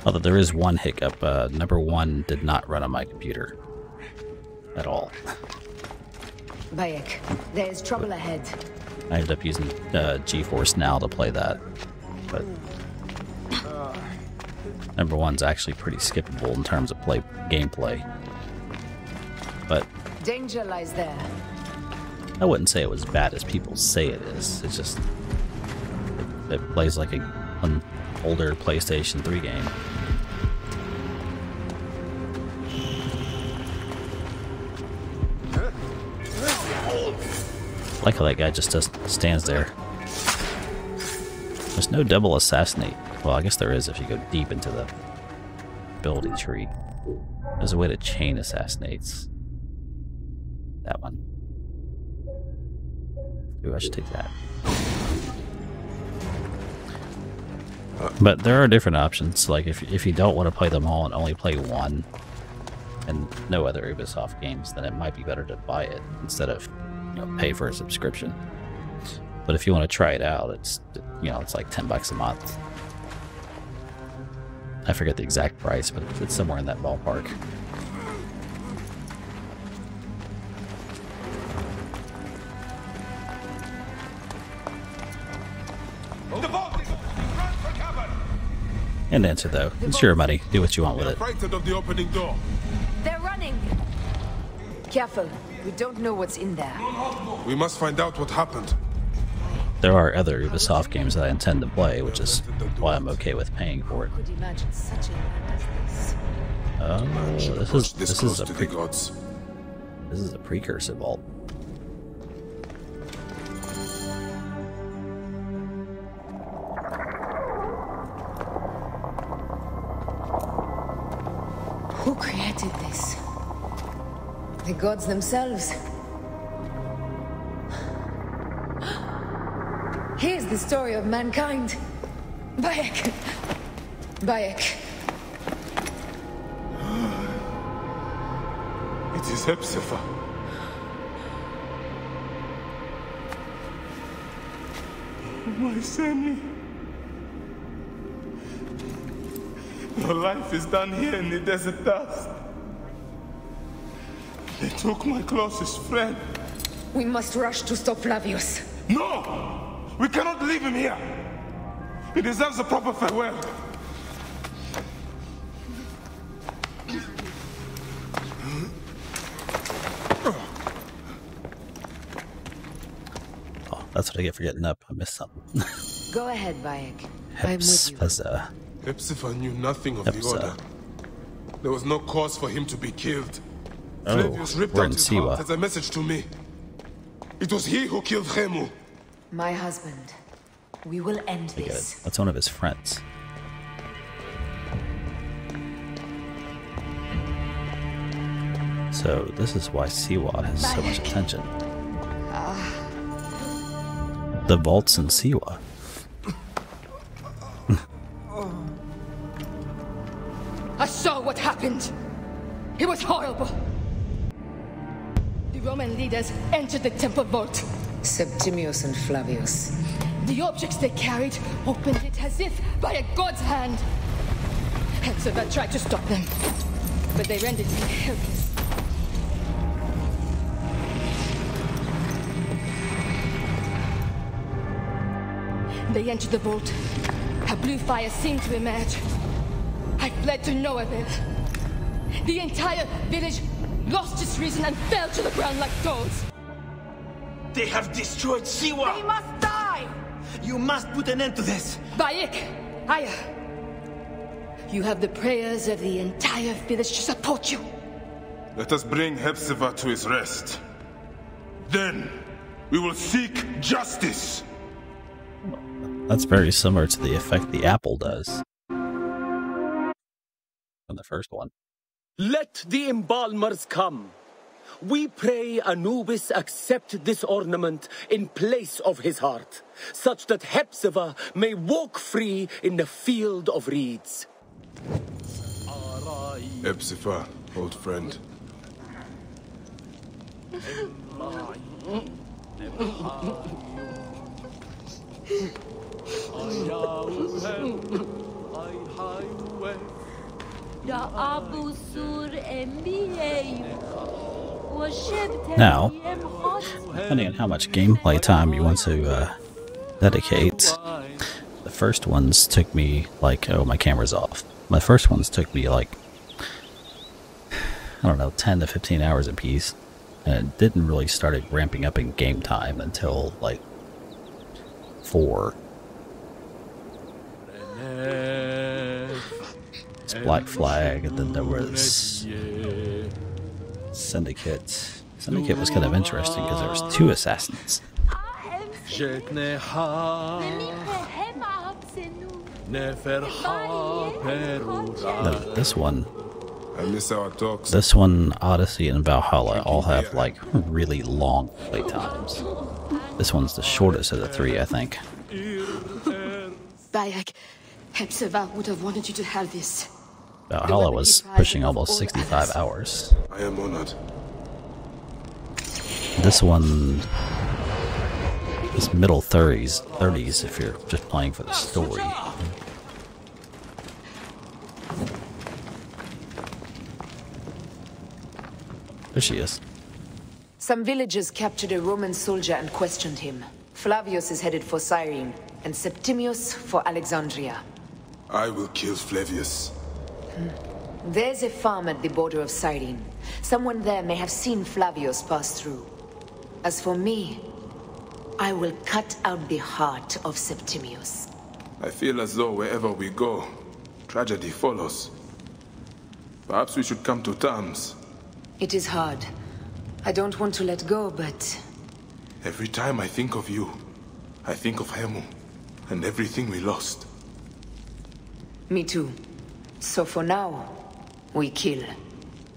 Although there is one hiccup, number 1 did not run on my computer at all. Bayek, there's trouble ahead. I ended up using GeForce Now to play that, but number 1's actually pretty skippable in terms of gameplay. But Danger lies there. I wouldn't say it was bad as people say it is. It's just it plays like an older PlayStation 3 game. I like how that guy just stands there. There's no double assassinate. Well, I guess there is if you go deep into the ability tree. There's a way to chain assassinates. That one. Ooh, I should take that. But there are different options. Like if you don't want to play them all and only play one, and no other Ubisoft games, then it might be better to buy it instead of pay for a subscription. But if you want to try it out, it's it's like $10 a month. I forget the exact price, but it's somewhere in that ballpark. And answer though, it's your money. Do what you want with it. Frightened of the opening door. They're running. Careful. We don't know what's in there. We must find out what happened. There are other Ubisoft games that I intend to play, which is why I'm okay with paying for it. Could imagine such a land as this. Oh, this is a This is a precursor vault. Who created this? The gods themselves. Here's the story of mankind. Bayek. Bayek. It is Hepzibah. My Sammy. Your life is done here in the desert dust. They took my closest friend. We must rush to stop Flavius. No! We cannot leave him here. He deserves a proper farewell. Oh, that's what I get for getting up. I missed something. Go ahead, Bayek. I'm with you. Hepzibah knew nothing of the order. There was no cause for him to be killed. Oh, Flavius ripped we're out in his Siwa. heart as a message to me. It was he who killed Khemu. My husband. We will end this. That's one of his friends. So this is why Siwa has so much attention. The vaults in Siwa. I saw what happened. It was horrible. The Roman leaders entered the temple vault. Septimius and Flavius. The objects they carried opened it as if by a god's hand. Hepzibah tried to stop them, but they rendered him helpless. They entered the vault. A blue fire seemed to emerge. I fled to no avail. The entire village lost its reason and fell to the ground like dogs. They have destroyed Siwa! They must die! You must put an end to this! Bayek! Aya! You have the prayers of the entire village to support you. Let us bring Hepzibah to his rest. Then, we will seek justice! That's very similar to the effect the apple does. On the first one. Let the embalmers come. We pray Anubis accept this ornament in place of his heart, such that Hepzibah may walk free in the field of reeds. Hepzibah, old friend. Now, depending on how much gameplay time you want to dedicate, the first ones took me like, oh, my camera's off. My first ones took me like, I don't know, 10 to 15 hours a piece, and it didn't really start ramping up in game time until like 4. It's Black Flag, and then there was Syndicate. Syndicate was kind of interesting because there was 2 assassins. This one, I miss our talks. this one, Odyssey and Valhalla all have like really long play times. This one's the shortest of the 3, I think. Bayek, Hepzibah would have wanted you to have this. Valhalla was pushing almost 65 hours. I am honored. This one is middle 30s if you're just playing for the story. There she is. Some villagers captured a Roman soldier and questioned him. Flavius is headed for Cyrene, and Septimius for Alexandria. I will kill Flavius. There's a farm at the border of Cyrene. Someone there may have seen Flavius pass through. As for me, I will cut out the heart of Septimius. I feel as though wherever we go, tragedy follows. Perhaps we should come to terms. It is hard, I don't want to let go, but... Every time I think of you, I think of Hemu and everything we lost. Me too. So for now, we kill.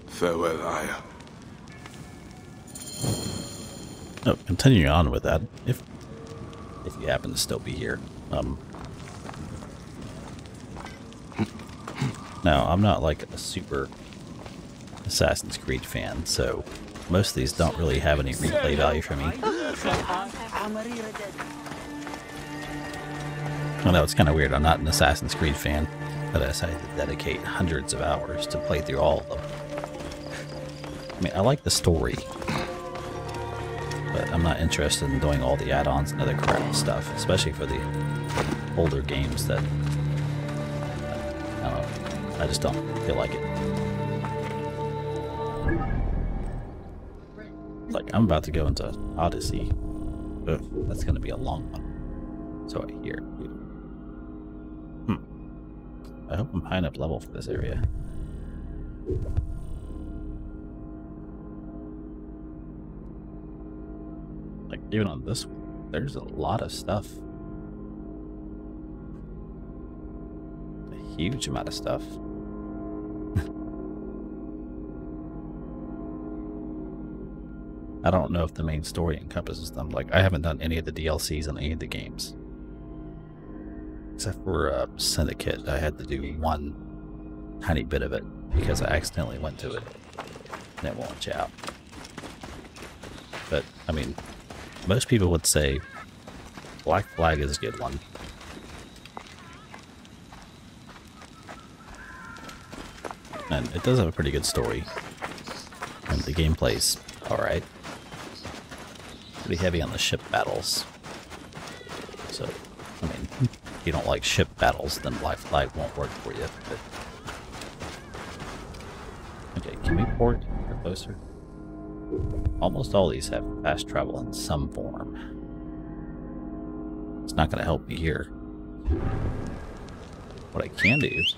Farewell, Aya. Oh, continuing on with that, if you happen to still be here. Now, I'm not like a super Assassin's Creed fan, so most of these don't really have any replay value for me. I know it's kind of weird. I'm not an Assassin's Creed fan, but I decided to dedicate hundreds of hours to play through all of them. I mean, I like the story, but I'm not interested in doing all the add-ons and other crap stuff, especially for the older games that, I don't know, I just don't feel like it. Like, I'm about to go into Odyssey. Ugh, that's going to be a long one. So I hear. I hope I'm high enough level for this area. Like, even on this one, there's a lot of stuff. A huge amount of stuff. I don't know if the main story encompasses them. Like, I haven't done any of the DLCs on any of the games. Except for Syndicate, I had to do one tiny bit of it because I accidentally went to it and it won't let you out. But, I mean, most people would say Black Flag is a good one. And it does have a pretty good story. And the gameplay's alright. Pretty heavy on the ship battles. So, I mean, if you don't like ship battles, then Black Flag won't work for you. But... Okay, can we port or closer? Almost all these have fast travel in some form. It's not going to help me here. What I can do is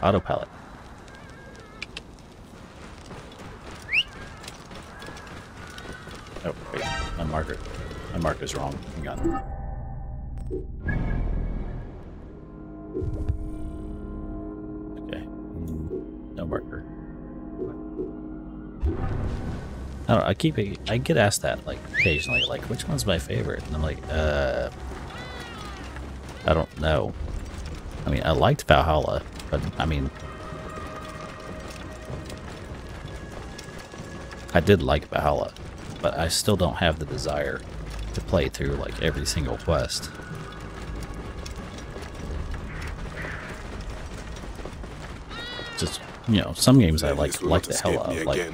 autopilot. Oh, wait, my marker's wrong. Hang on. Okay, no marker. I don't know, I get asked that, like, occasionally, like, which one's my favorite? And I'm like, I don't know. I mean, I liked Valhalla, but, I mean, I did like Valhalla, but I still don't have the desire to play through, like, every single quest. Just, you know, some games I like the hell out of, like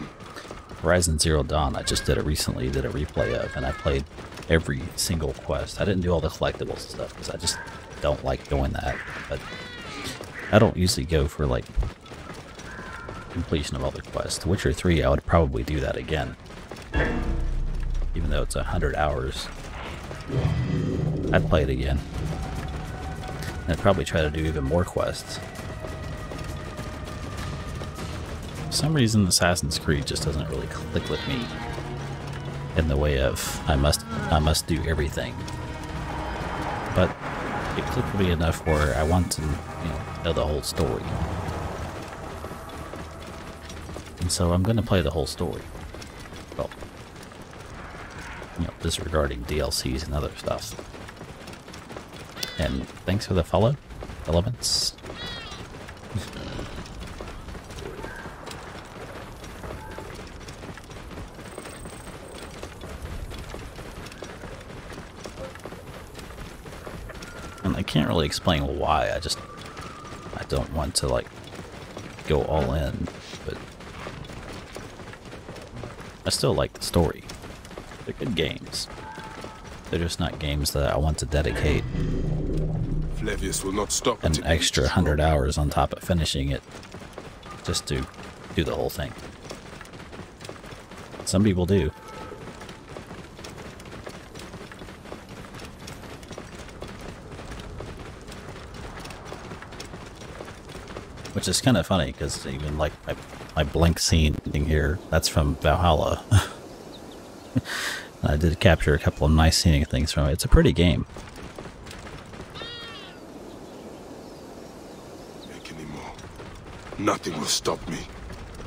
Horizon Zero Dawn. I just did a replay of, and I played every single quest. I didn't do all the collectibles and stuff because I just don't like doing that. But I don't usually go for like completion of all the quests. Witcher 3, I would probably do that again, even though it's 100 hours. I'd play it again, and I'd probably try to do even more quests. For some reason, Assassin's Creed just doesn't really click with me in the way of I must do everything. But it clicked with me enough where I want to, know the whole story. And so I'm going to play the whole story. Well, disregarding DLCs and other stuff. And thanks for the follow, Elements. And I can't really explain why, I don't want to, like, go all in, but I still like the story. They're good games. They're just not games that I want to dedicate Flavius will not stop an extra 100 hours on top of finishing it just to do the whole thing. Some people do. Which is kind of funny, because even like my blank scene here, that's from Valhalla. I did capture a couple of nice scenic things from it. It's a pretty game. Make any more. Nothing will stop me.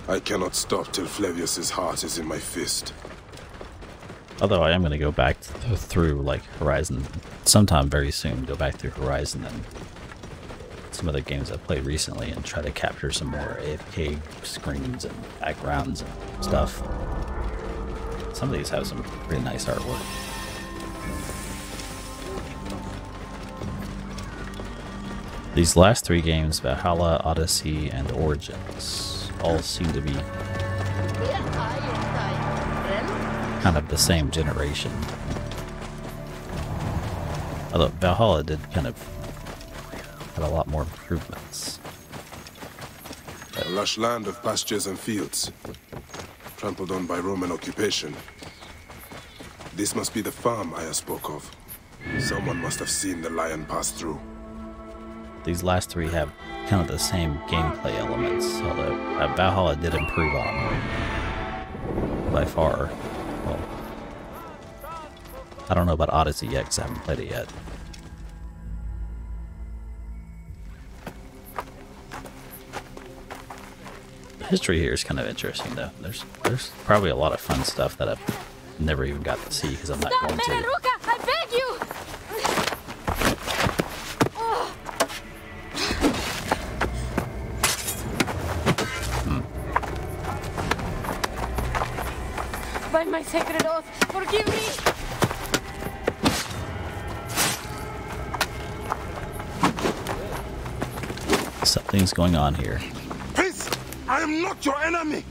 I cannot stop till Flavius's heart is in my fist. Although I am going to go back through like Horizon sometime very soon. Go back through Horizon and some other games I've played recently and try to capture some more AFK screens and backgrounds and stuff. Some of these have some pretty nice artwork. These last three games, Valhalla, Odyssey, and Origins, all seem to be kind of the same generation. Although Valhalla did kind of have a lot more improvements. A lush land of pastures and fields, trampled on by Roman occupation. This must be the farm Aya spoke of. Someone must have seen the lion pass through. These last three have kind of the same gameplay elements, although Valhalla did improve on them by far. Well, I don't know about Odyssey yet because I haven't played it yet. The history here is kind of interesting though. There's probably a lot of fun stuff that I've never even got to see because I'm not going to. Mereruka, I beg you! By my sacred oath, forgive me! Something's going on here. Peace! I am not your enemy!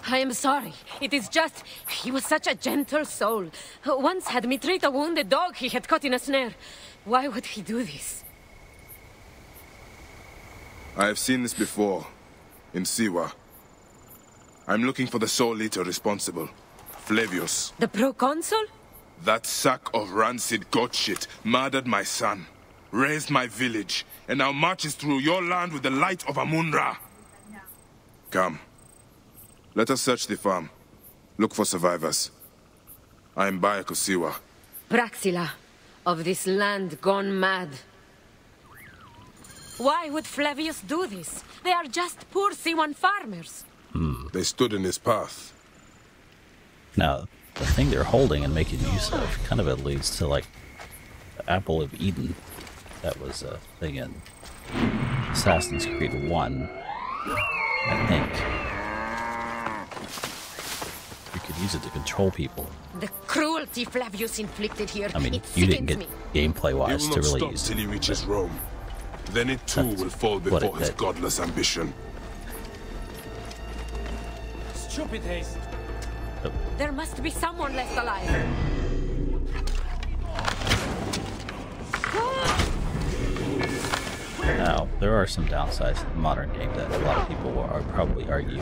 I am sorry. It is just... He was such a gentle soul. Once had me treat a wounded dog he had caught in a snare. Why would he do this? I have seen this before. In Siwa. I'm looking for the sole leader responsible. Flavius. The proconsul? That sack of rancid goat shit murdered my son, raised my village, and now marches through your land with the light of Amun-Ra. Come. Let us search the farm. Look for survivors. I am Bayek of Siwa. Praxila, of this land gone mad. Why would Flavius do this? They are just poor Siwan farmers. They stood in his path. Now, the thing they're holding and making use of kind of alludes to, like, the Apple of Eden. That was a thing in Assassin's Creed 1, I think. You could use it to control people. The cruelty Flavius inflicted here. I mean, it you didn't sickens get gameplay-wise to really use till it. he reaches Rome. Then it too will fall before his godless ambition. Stupid haste. There must be someone left alive. Now, there are some downsides to the modern game that a lot of people will probably argue.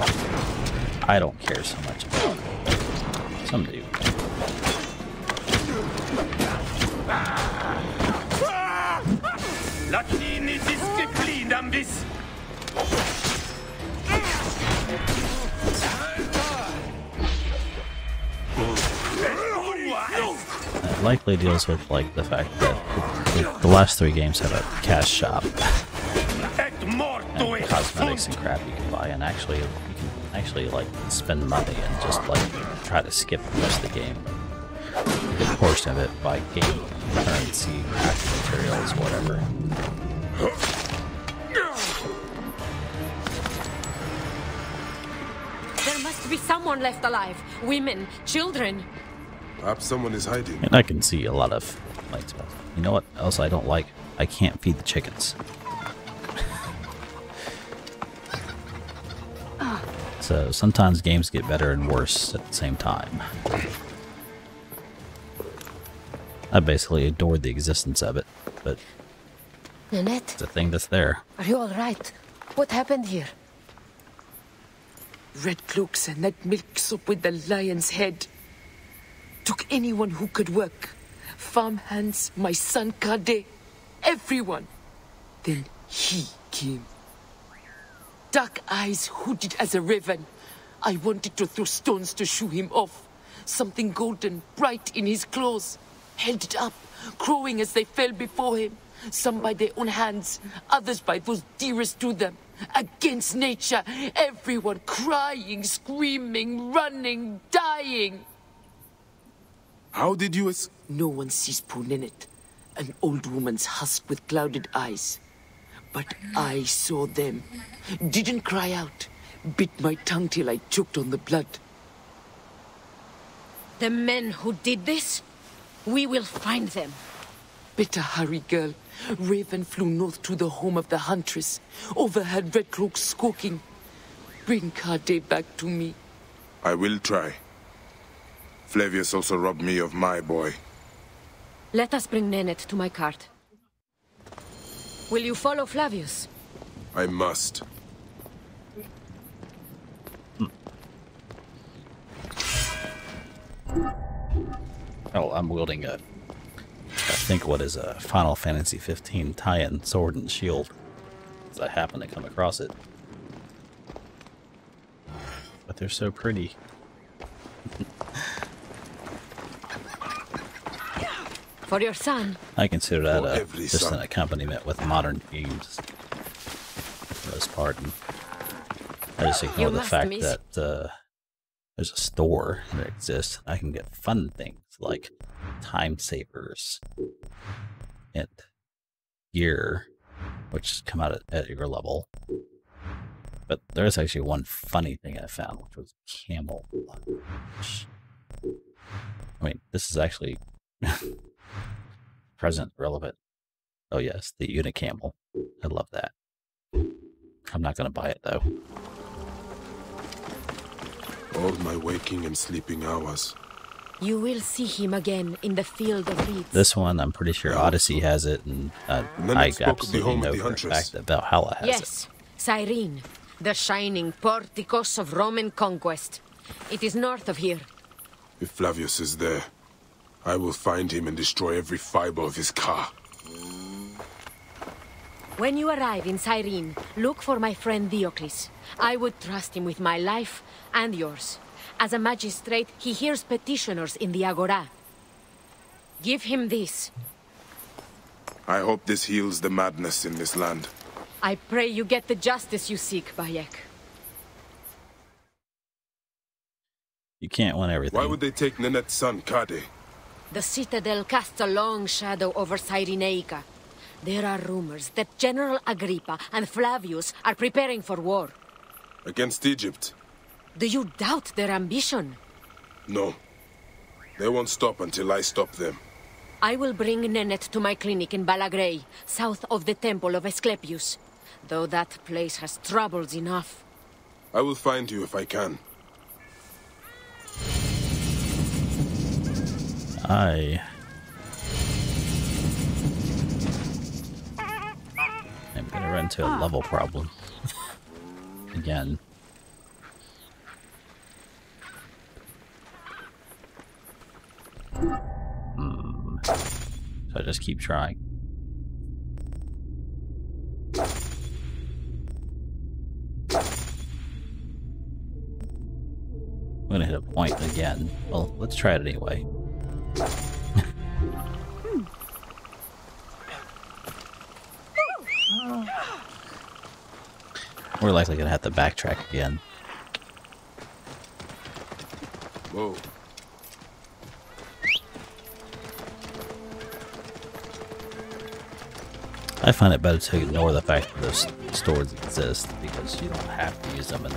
I don't care so much about. Some do. That likely deals with like the fact that the last three games have a cash shop and cosmetics and crap you can buy, and actually you can actually like spend money and just like try to skip the rest of the game. A good portion of it by game currency, crafting materials, whatever. There must be someone left alive. Women, children. Perhaps someone is hiding. And I can see a lot of light spells. You know what else I don't like? I can't feed the chickens. So sometimes games get better and worse at the same time. I basically adored the existence of it, but Nanette, it's a thing that's there. are you all right? What happened here? Red cloaks and that milk soup with the lion's head. Took anyone who could work. Farmhands, my son Kade, everyone. Then he came. Dark eyes hooded as a raven. I wanted to throw stones to shoo him off. Something golden, bright in his claws. Held it up, crowing as they fell before him. Some by their own hands, others by those dearest to them. Against nature, everyone crying, screaming, running, dying. How did you No one sees poor Nenet, an old woman's husk with clouded eyes. But I saw them. Didn't cry out. Bit my tongue till I choked on the blood. The men who did this, we will find them. Better hurry, girl. Raven flew north to the home of the huntress. Overheard Red Cloaks squawking. Bring Kade back to me. I will try. Flavius also robbed me of my boy. Let us bring Nenet to my cart. Will you follow Flavius? I must. Oh, I'm wielding a, I think what is a Final Fantasy 15 tie-in sword and shield. As I happen to come across it. But they're so pretty. For your son. I consider that just an accompaniment with modern games, for the most part. And I just ignore the fact that there's a store that exists. I can get fun things like time savers and gear, which come out at your level. But there's actually one funny thing I found, which was camel. I mean, this is actually present relevant. Oh yes, the unicamel. I love that. I'm not gonna buy it though. All my waking and sleeping hours. You will see him again in the field of reeds. This one, I'm pretty sure Odyssey has it, and I absolutely know for a fact that Valhalla has it. Yes, Cyrene, the shining porticos of Roman conquest. It is north of here. If Flavius is there, I will find him and destroy every fiber of his car. When you arrive in Cyrene, look for my friend Diocles. I would trust him with my life and yours. As a magistrate, he hears petitioners in the Agora. Give him this. I hope this heals the madness in this land. I pray you get the justice you seek, Bayek. You can't win everything. Why would they take Nenet's son, Kade? The citadel casts a long shadow over Cyrenaica. There are rumors that General Agrippa and Flavius are preparing for war. Against Egypt? Do you doubt their ambition? No. They won't stop until I stop them. I will bring Nenet to my clinic in Balagrey, south of the Temple of Asclepius. Though that place has troubles enough. I will find you if I can. I'm gonna run into a level problem. Again. So I just keep trying. I'm gonna hit a point again. Well, let's try it anyway. We're likely gonna have to backtrack again. Whoa. I find it better to ignore the fact that those stores exist because you don't have to use them, and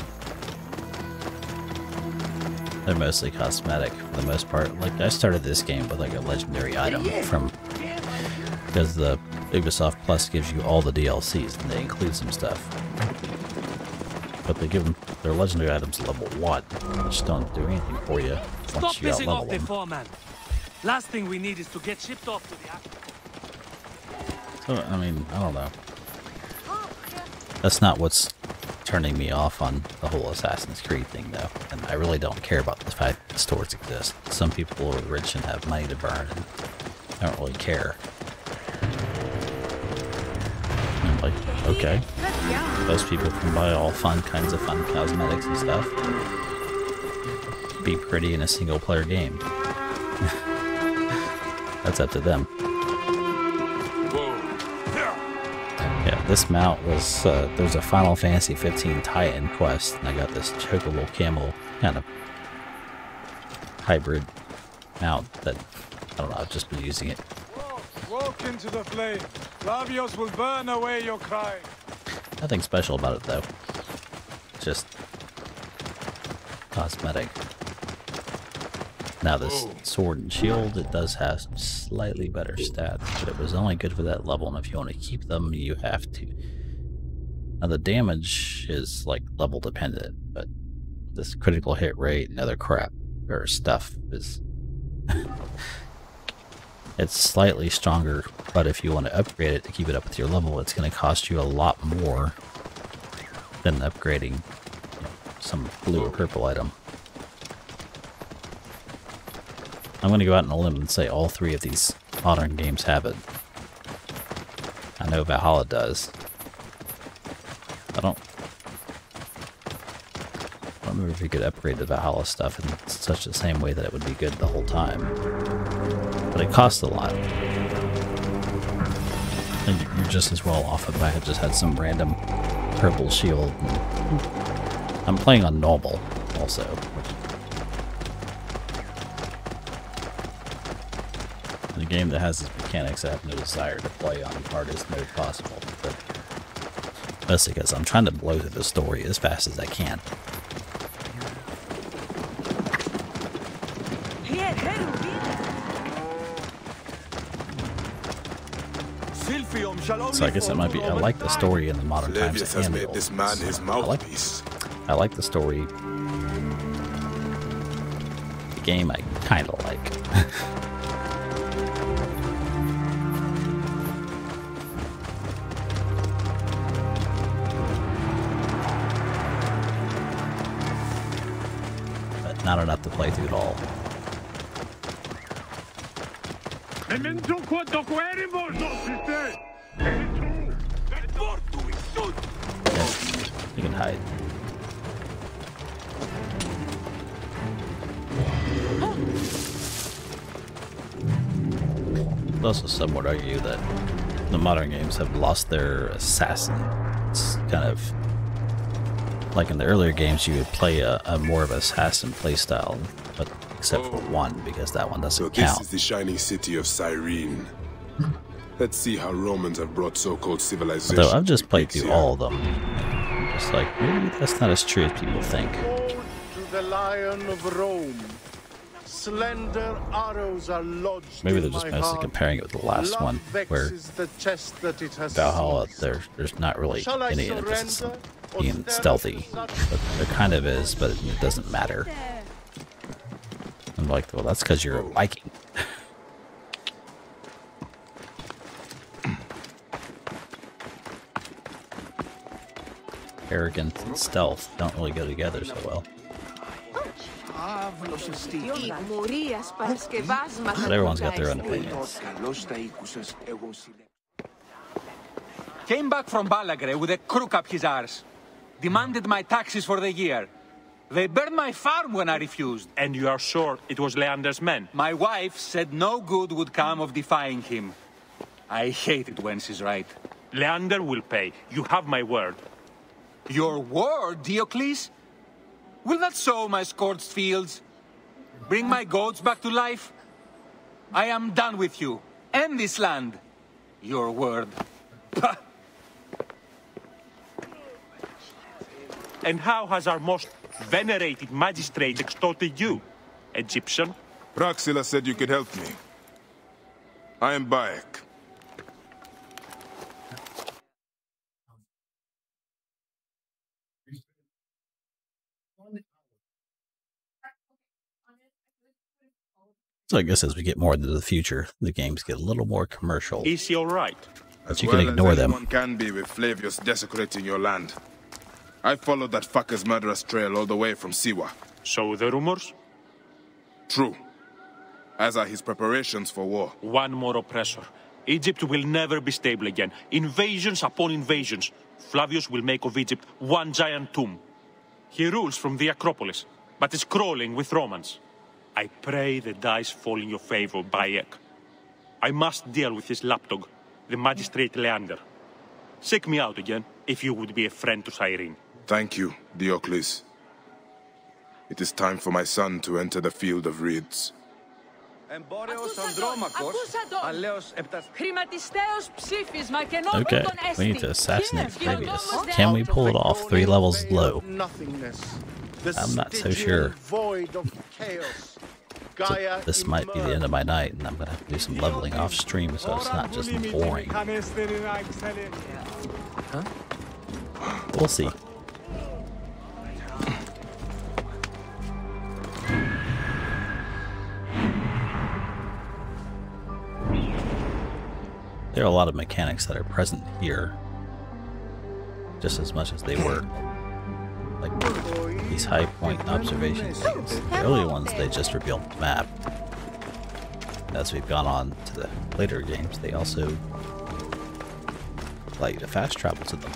they're mostly cosmetic for the most part. Like, I started this game with like a legendary item because the Ubisoft Plus gives you all the DLCs and they include some stuff. But they give them their legendary items level 1, which don't do anything for you once you pissing off outlevel the them. foreman. Last thing we need is to get shipped off to the So, I mean, I don't know. That's not what's turning me off on the whole Assassin's Creed thing, though. And I really don't care about the fact that stores exist. Some people are rich and have money to burn, and I don't really care. I'm like, okay. Most people can buy all kinds of fun cosmetics and stuff. Be pretty in a single-player game. That's up to them. Yeah, this mount was, there's a Final Fantasy 15 tie-in quest, and I got this chocobo camel kind of hybrid mount that, I don't know, I've just been using it. Walk into the flame. Flavius will burn away your crying. Nothing special about it, though. Just cosmetic. Now this sword and shield, it does have some slightly better stats, but it was only good for that level, and if you want to keep them, you have to. Now the damage is like level dependent, but this critical hit rate and other crap, or stuff, is... It's slightly stronger, but if you want to upgrade it to keep it up with your level, it's going to cost you a lot more than upgrading, you know, some blue or purple item. I'm going to go out on a limb and say all three of these modern games have it. I know Valhalla does. I don't remember if you could upgrade the Valhalla stuff in such the same way that it would be good the whole time. But it costs a lot. And you're just as well off if I had just had some random purple shield. I'm playing on normal also. In a game that has these mechanics, I have no desire to play on the hardest mode possible. But mostly because I'm trying to blow through the story as fast as I can. So I guess it might be. I like the story in the modern times of handheld. This man his mouthpiece. I like the story. The game I kind of like. But not enough to play through it all. You can hide. I'd also some would argue that the modern games have lost their assassin. It's kind of like in the earlier games you would play a more of an assassin playstyle, but except for one, because that one doesn't count. This is the shining city of Cyrene. Let's see how Romans have brought so-called civilization. Although I've just played through all of them. Just like, maybe that's not as true as people think. To the Lion of Rome. Slender arrows are lodged. Maybe they're just mostly comparing it with the last one, where Valhalla, there's not really any emphasis on being stealthy. But there kind of is, but it doesn't matter. I'm like, well, that's because you're a Viking. Arrogance and stealth don't really go together so well. But everyone's got their own opinions. Came back from Balagre with a crook up his arse. Demanded my taxes for the year. They burned my farm when I refused. And you are sure it was Leander's men? My wife said no good would come of defying him. I hate it when she's right. Leander will pay. You have my word. Your word, Diocles? Will that sow my scorched fields? Bring my goats back to life? I am done with you. And this land. Your word. Pah. And how has our most venerated magistrate extorted you, Egyptian? Praxilla said you could help me. I am Bayek. So I guess as we get more into the future, the games get a little more commercial. Is he all right? But you can ignore them. One can be with Flavius desecrating your land. I followed that fucker's murderous trail all the way from Siwa. So the rumors? True. As are his preparations for war. One more oppressor. Egypt will never be stable again. Invasions upon invasions. Flavius will make of Egypt one giant tomb. He rules from the Acropolis, but is crawling with Romans. I pray the dice fall in your favor, Bayek. I must deal with his lapdog, the magistrate Leander. Seek me out again, if you would be a friend to Cyrene. Thank you, Diocles. It is time for my son to enter the field of reeds. Okay, we need to assassinate Flavius. Can we pull it off 3 levels low? I'm not so sure. So this might be the end of my night, and I'm gonna have to do some leveling off stream so it's not just boring. Huh? We'll see. There are a lot of mechanics that are present here, just as much as they were. Like these high point observation things. The early ones, they just revealed the map. As we've gone on to the later games, they also allow you to fast travel to them.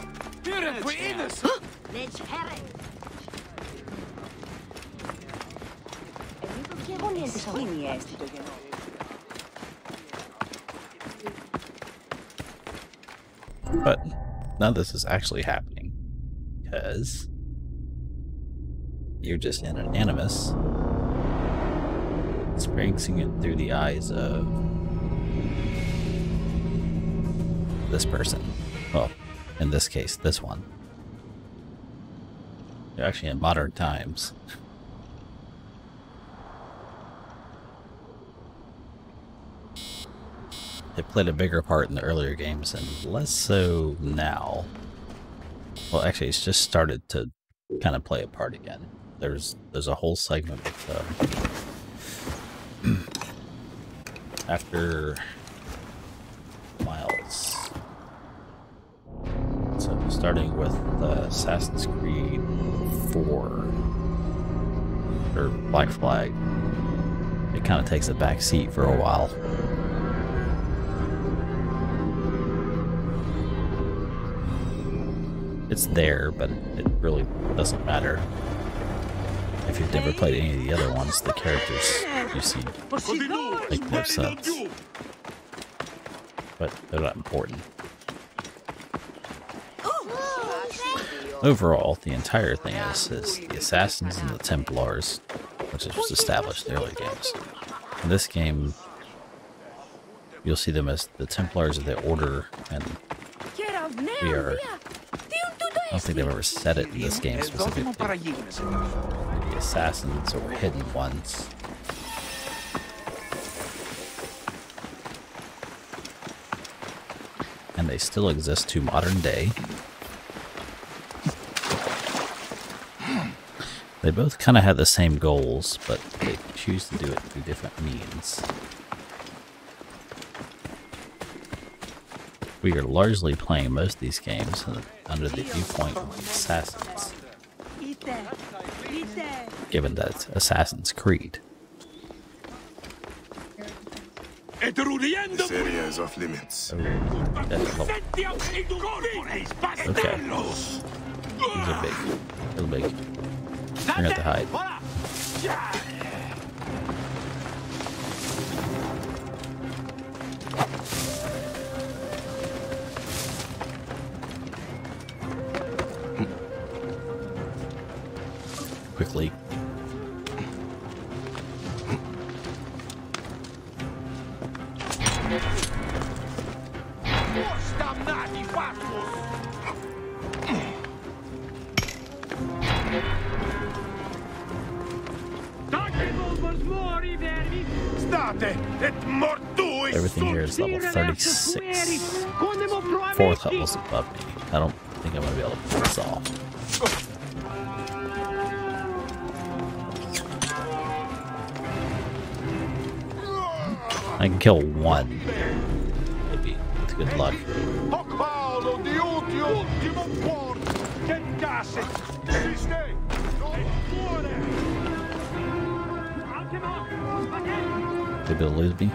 But none of this is actually happening because you're just in an animus experiencing it through the eyes of this person. Well, in this case, this one. You're actually in modern times. It played a bigger part in the earlier games and less so now. Well, actually, it's just started to kind of play a part again. There's a whole segment with after Miles. So starting with Assassin's Creed 4 or Black Flag, it kind of takes a back seat for a while. It's there, but it really doesn't matter. If you've never played any of the other ones, the characters you see make no sense. But they're not important. Overall, the entire thing is the Assassins and the Templars, which was established in the early games. In this game, you'll see them as the Templars of the Order, and we are... I don't think they've ever said it in this game specifically. The Assassins or Hidden Ones. And they still exist to modern day. They both kind of have the same goals, but they choose to do it through different means. We are largely playing most of these games under the viewpoint of assassins, given that it's Assassin's Creed. This area is off limits. Okay. These are big. Real big. We're gonna have to hide. Quickly. Everything here is level 36. 4th level's above me. I don't think I'm gonna be able to pull this off. I can kill one, maybe, with good luck. They will lose me.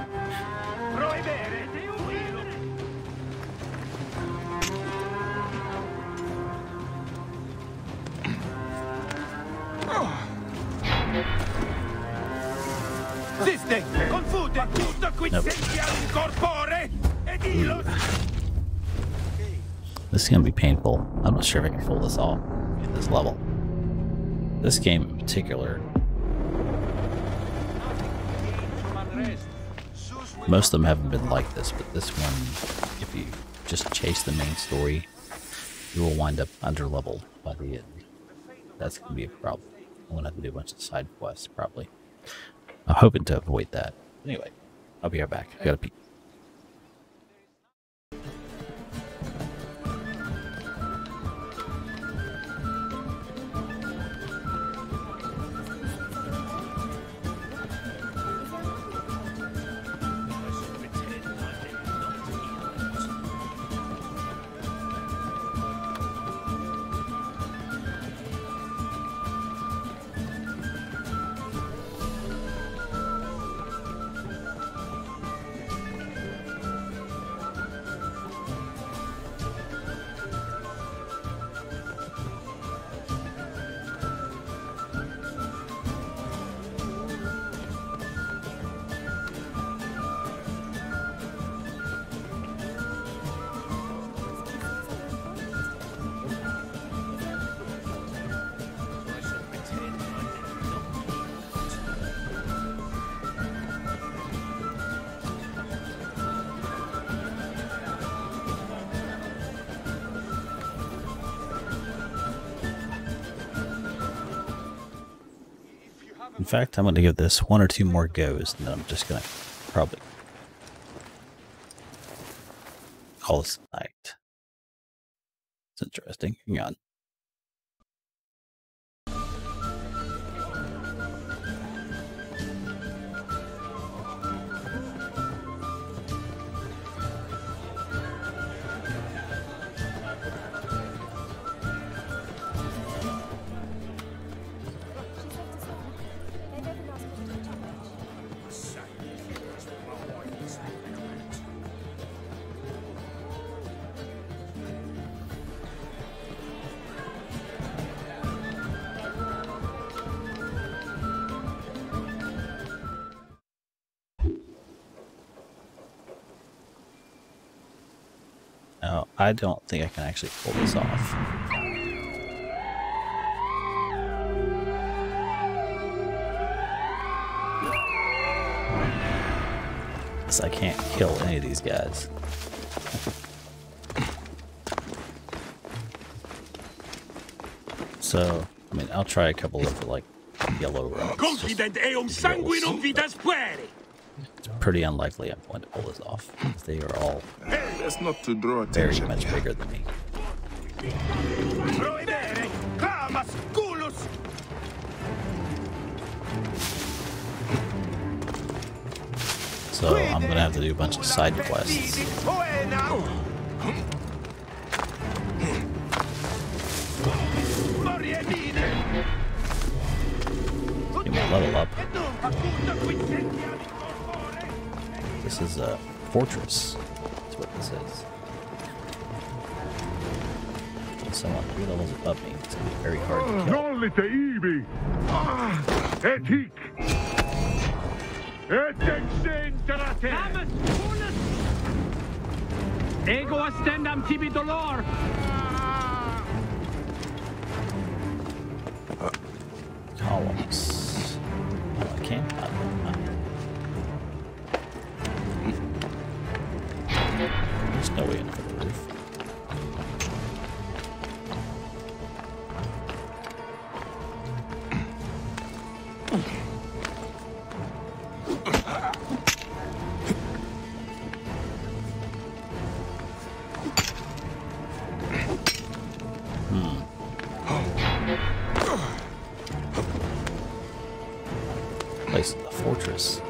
This is gonna be painful. I'm not sure if I can pull this off at this level. This game in particular, most of them haven't been like this, but this one, if you just chase the main story, you will wind up under-leveled by the end. That's gonna be a problem. I'm gonna have to do a bunch of side quests, probably. I'm hoping to avoid that. Anyway, I'll be right back. I gotta pee. In fact, I'm going to give this one or two more goes, and then I'm just going to probably call this a night. It's interesting. Hang on. Now, I don't think I can actually pull this off. Because I can't kill any of these guys. So, I mean, I'll try a couple of like yellow runs. It's pretty unlikely I'm going to pull this off. They are all That's not to draw very attention. much bigger than me. So I'm going to have to do a bunch of side quests. Get my level up. This is a fortress. That's what this is. Someone 3 levels above me. It's going to be very hard to kill. Ego astendam tibi dolor. Columns. Oh, I can't. There's no way in for the roof. Place in the fortress.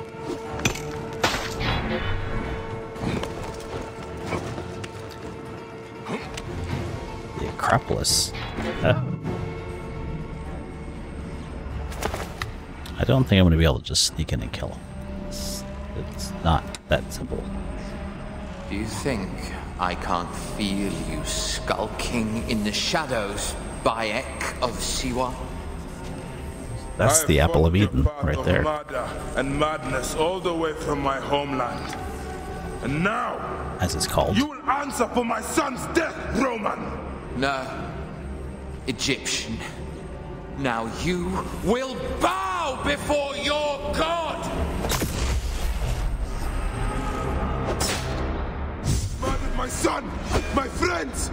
The Acropolis. Huh? I don't think I'm going to be able to just sneak in and kill him. It's not that simple. Do you think I can't feel you skulking in the shadows, Bayek of Siwa? That's the apple of Eden right there. Murder and madness all the way from my homeland. And now, as it's called, you will answer for my son's death, Roman. No, Egyptian. Now you will bow before your God! Murdered my son, my friends!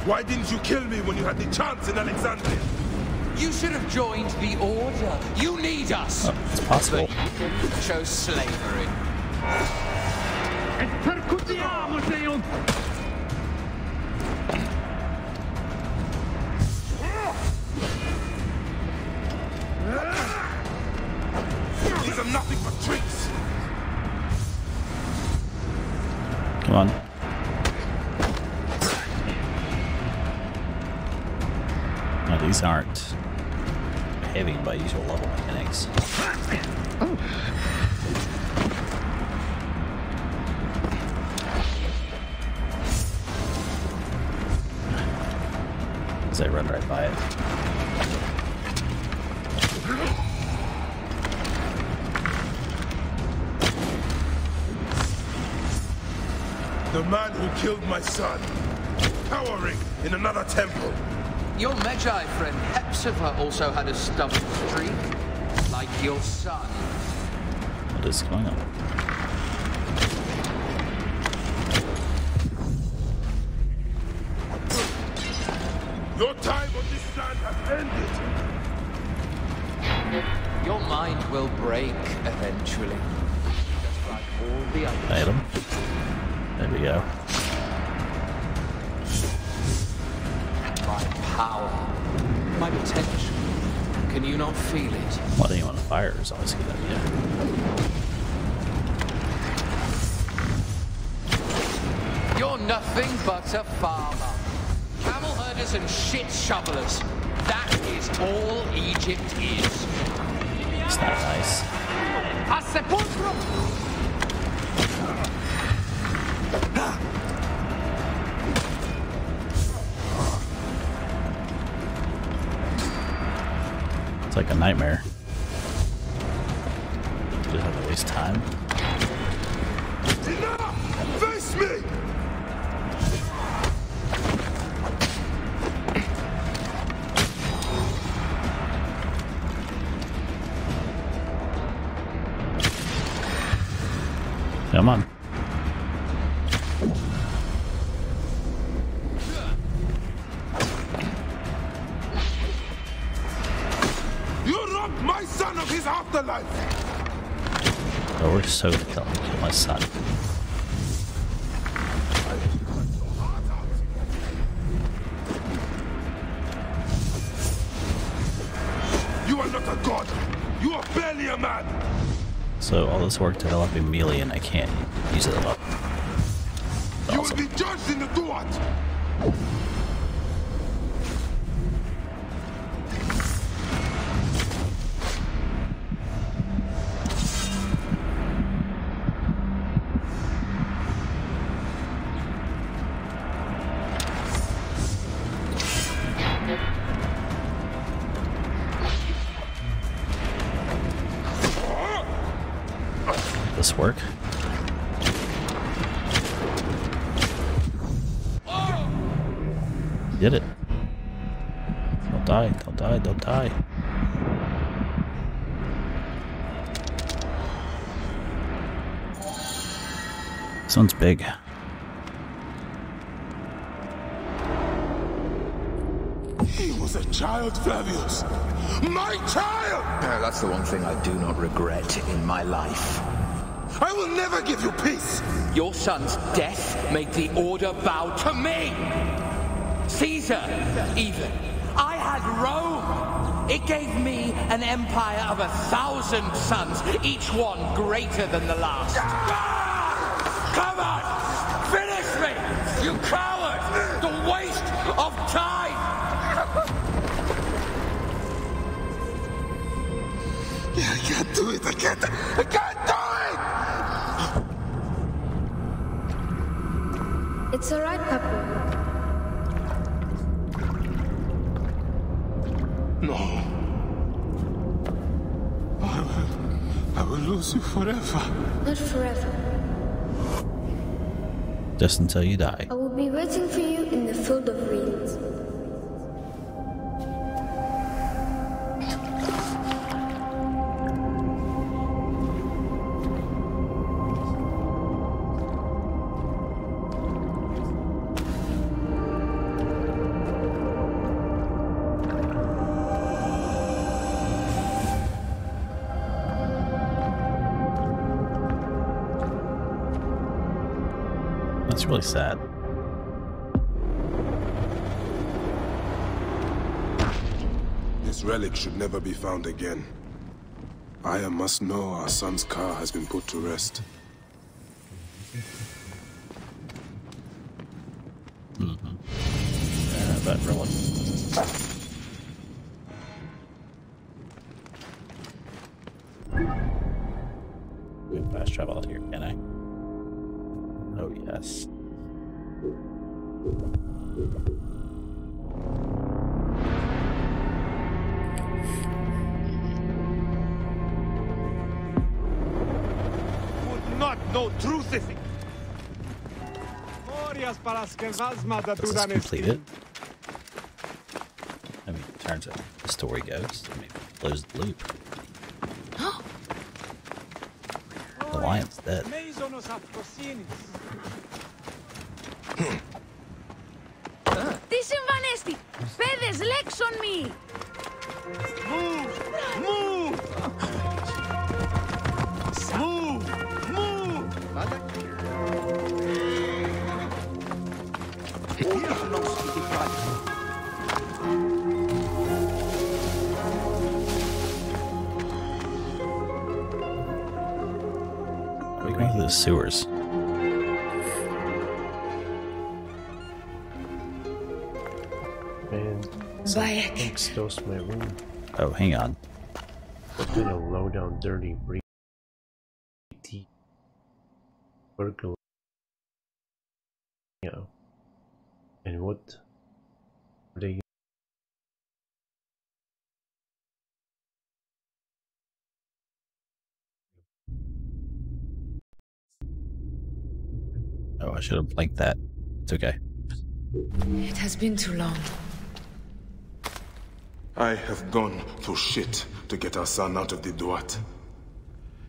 Why didn't you kill me when you had the chance in Alexandria? You should have joined the Order. You need us. Oh, it's possible. But you chose slavery. These are nothing but tricks. Come on. No, these aren't heavy by usual level mechanics. As I run right by it. The man who killed my son, cowering in another temple. Your Magi friend Hepzibah also had a stubborn streak, like your son. What is going on? Your time on this land has ended. Your mind will break eventually. Just like all the others. Item. There we go. My power, my potential. Can you not feel it? Letting him on fire is always a good idea. You're nothing but a farmer. Camel herders and shit shovelers. That is all Egypt is. It's not nice. A sepulchro! It's like a nightmare. You just have to waste time. Enough! Face me! Come on. You robbed my son of his afterlife! Oh, we're so gonna kill my son. You are not a god! You are barely a man! So all this work developing melee and I can't use it a lot. You will be judged in the Duat! This work? Did it. Don't die, don't die, don't die. This one's big. He was a child, Flavius! My child! That's the one thing I do not regret in my life. I will never give you peace! Your son's death made the Order bow to me! Caesar, even. I had Rome! It gave me an empire of 1,000 sons, each one greater than the last. Come on! Finish me! You coward! The waste I can't do it! It's alright, Papa. No. I will lose you forever. Not forever. Just until you die. I will be waiting for you in the field of reeds. That's really sad. This relic should never be found again. Aya must know our son's car has been put to rest. But really. We can fast travel out here, can I? Oh, yes. Would not know truth if it. Is this completed? I mean, it turns out the story goes. I mean, close the loop. The lion's dead. Τι συμβανέστη! Παιδες, λέξον μη! Move! Move! Move! Move! We're going through the sewers. Man, something close to my room. Oh, hang on. What kind of low down, dirty, burglar? Yeah. And what are they? Oh, I should have blanked that. It's okay. It has been too long. I have gone through shit to get our son out of the Duat.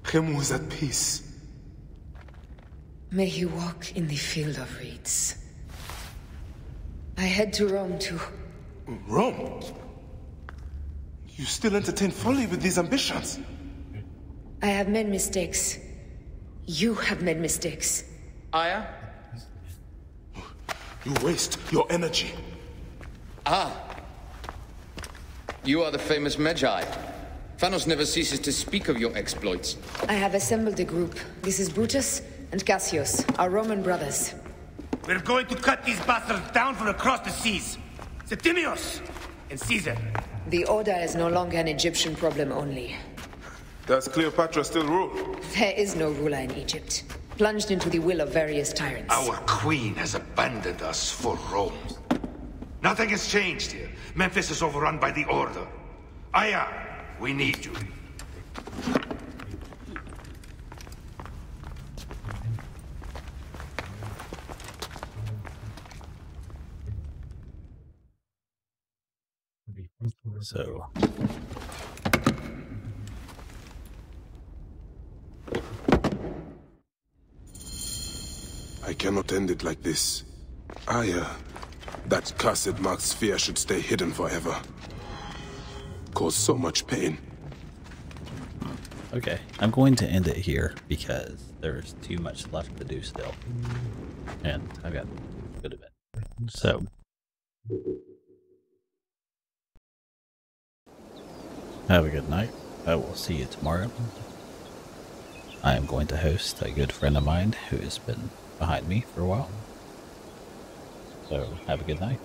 Khemu is at peace. May he walk in the field of reeds. I head to Rome too. Rome? You still entertain folly with these ambitions? I have made mistakes. You have made mistakes. Aya? You waste your energy. Ah. You are the famous Magi. Thanos never ceases to speak of your exploits. I have assembled a group. This is Brutus and Cassius, our Roman brothers. We're going to cut these bastards down from across the seas. Septimius and Caesar. The Order is no longer an Egyptian problem only. Does Cleopatra still rule? There is no ruler in Egypt. Plunged into the will of various tyrants. Our queen has abandoned us for Rome. Nothing has changed here. Memphis is overrun by the Order. Aya, we need you. So... I cannot end it like this. Aya, that cursed marked sphere should stay hidden forever. Cause so much pain. Okay, I'm going to end it here because there's too much left to do still. And I've got a bit of it. So... have a good night. I will see you tomorrow. I am going to host a good friend of mine who has been behind me for a while. So, have a good night.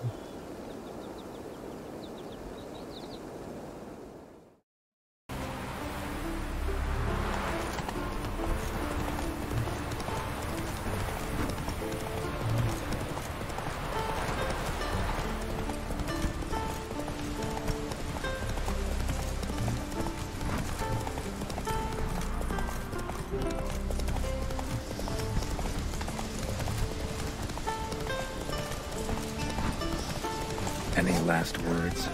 Any last words?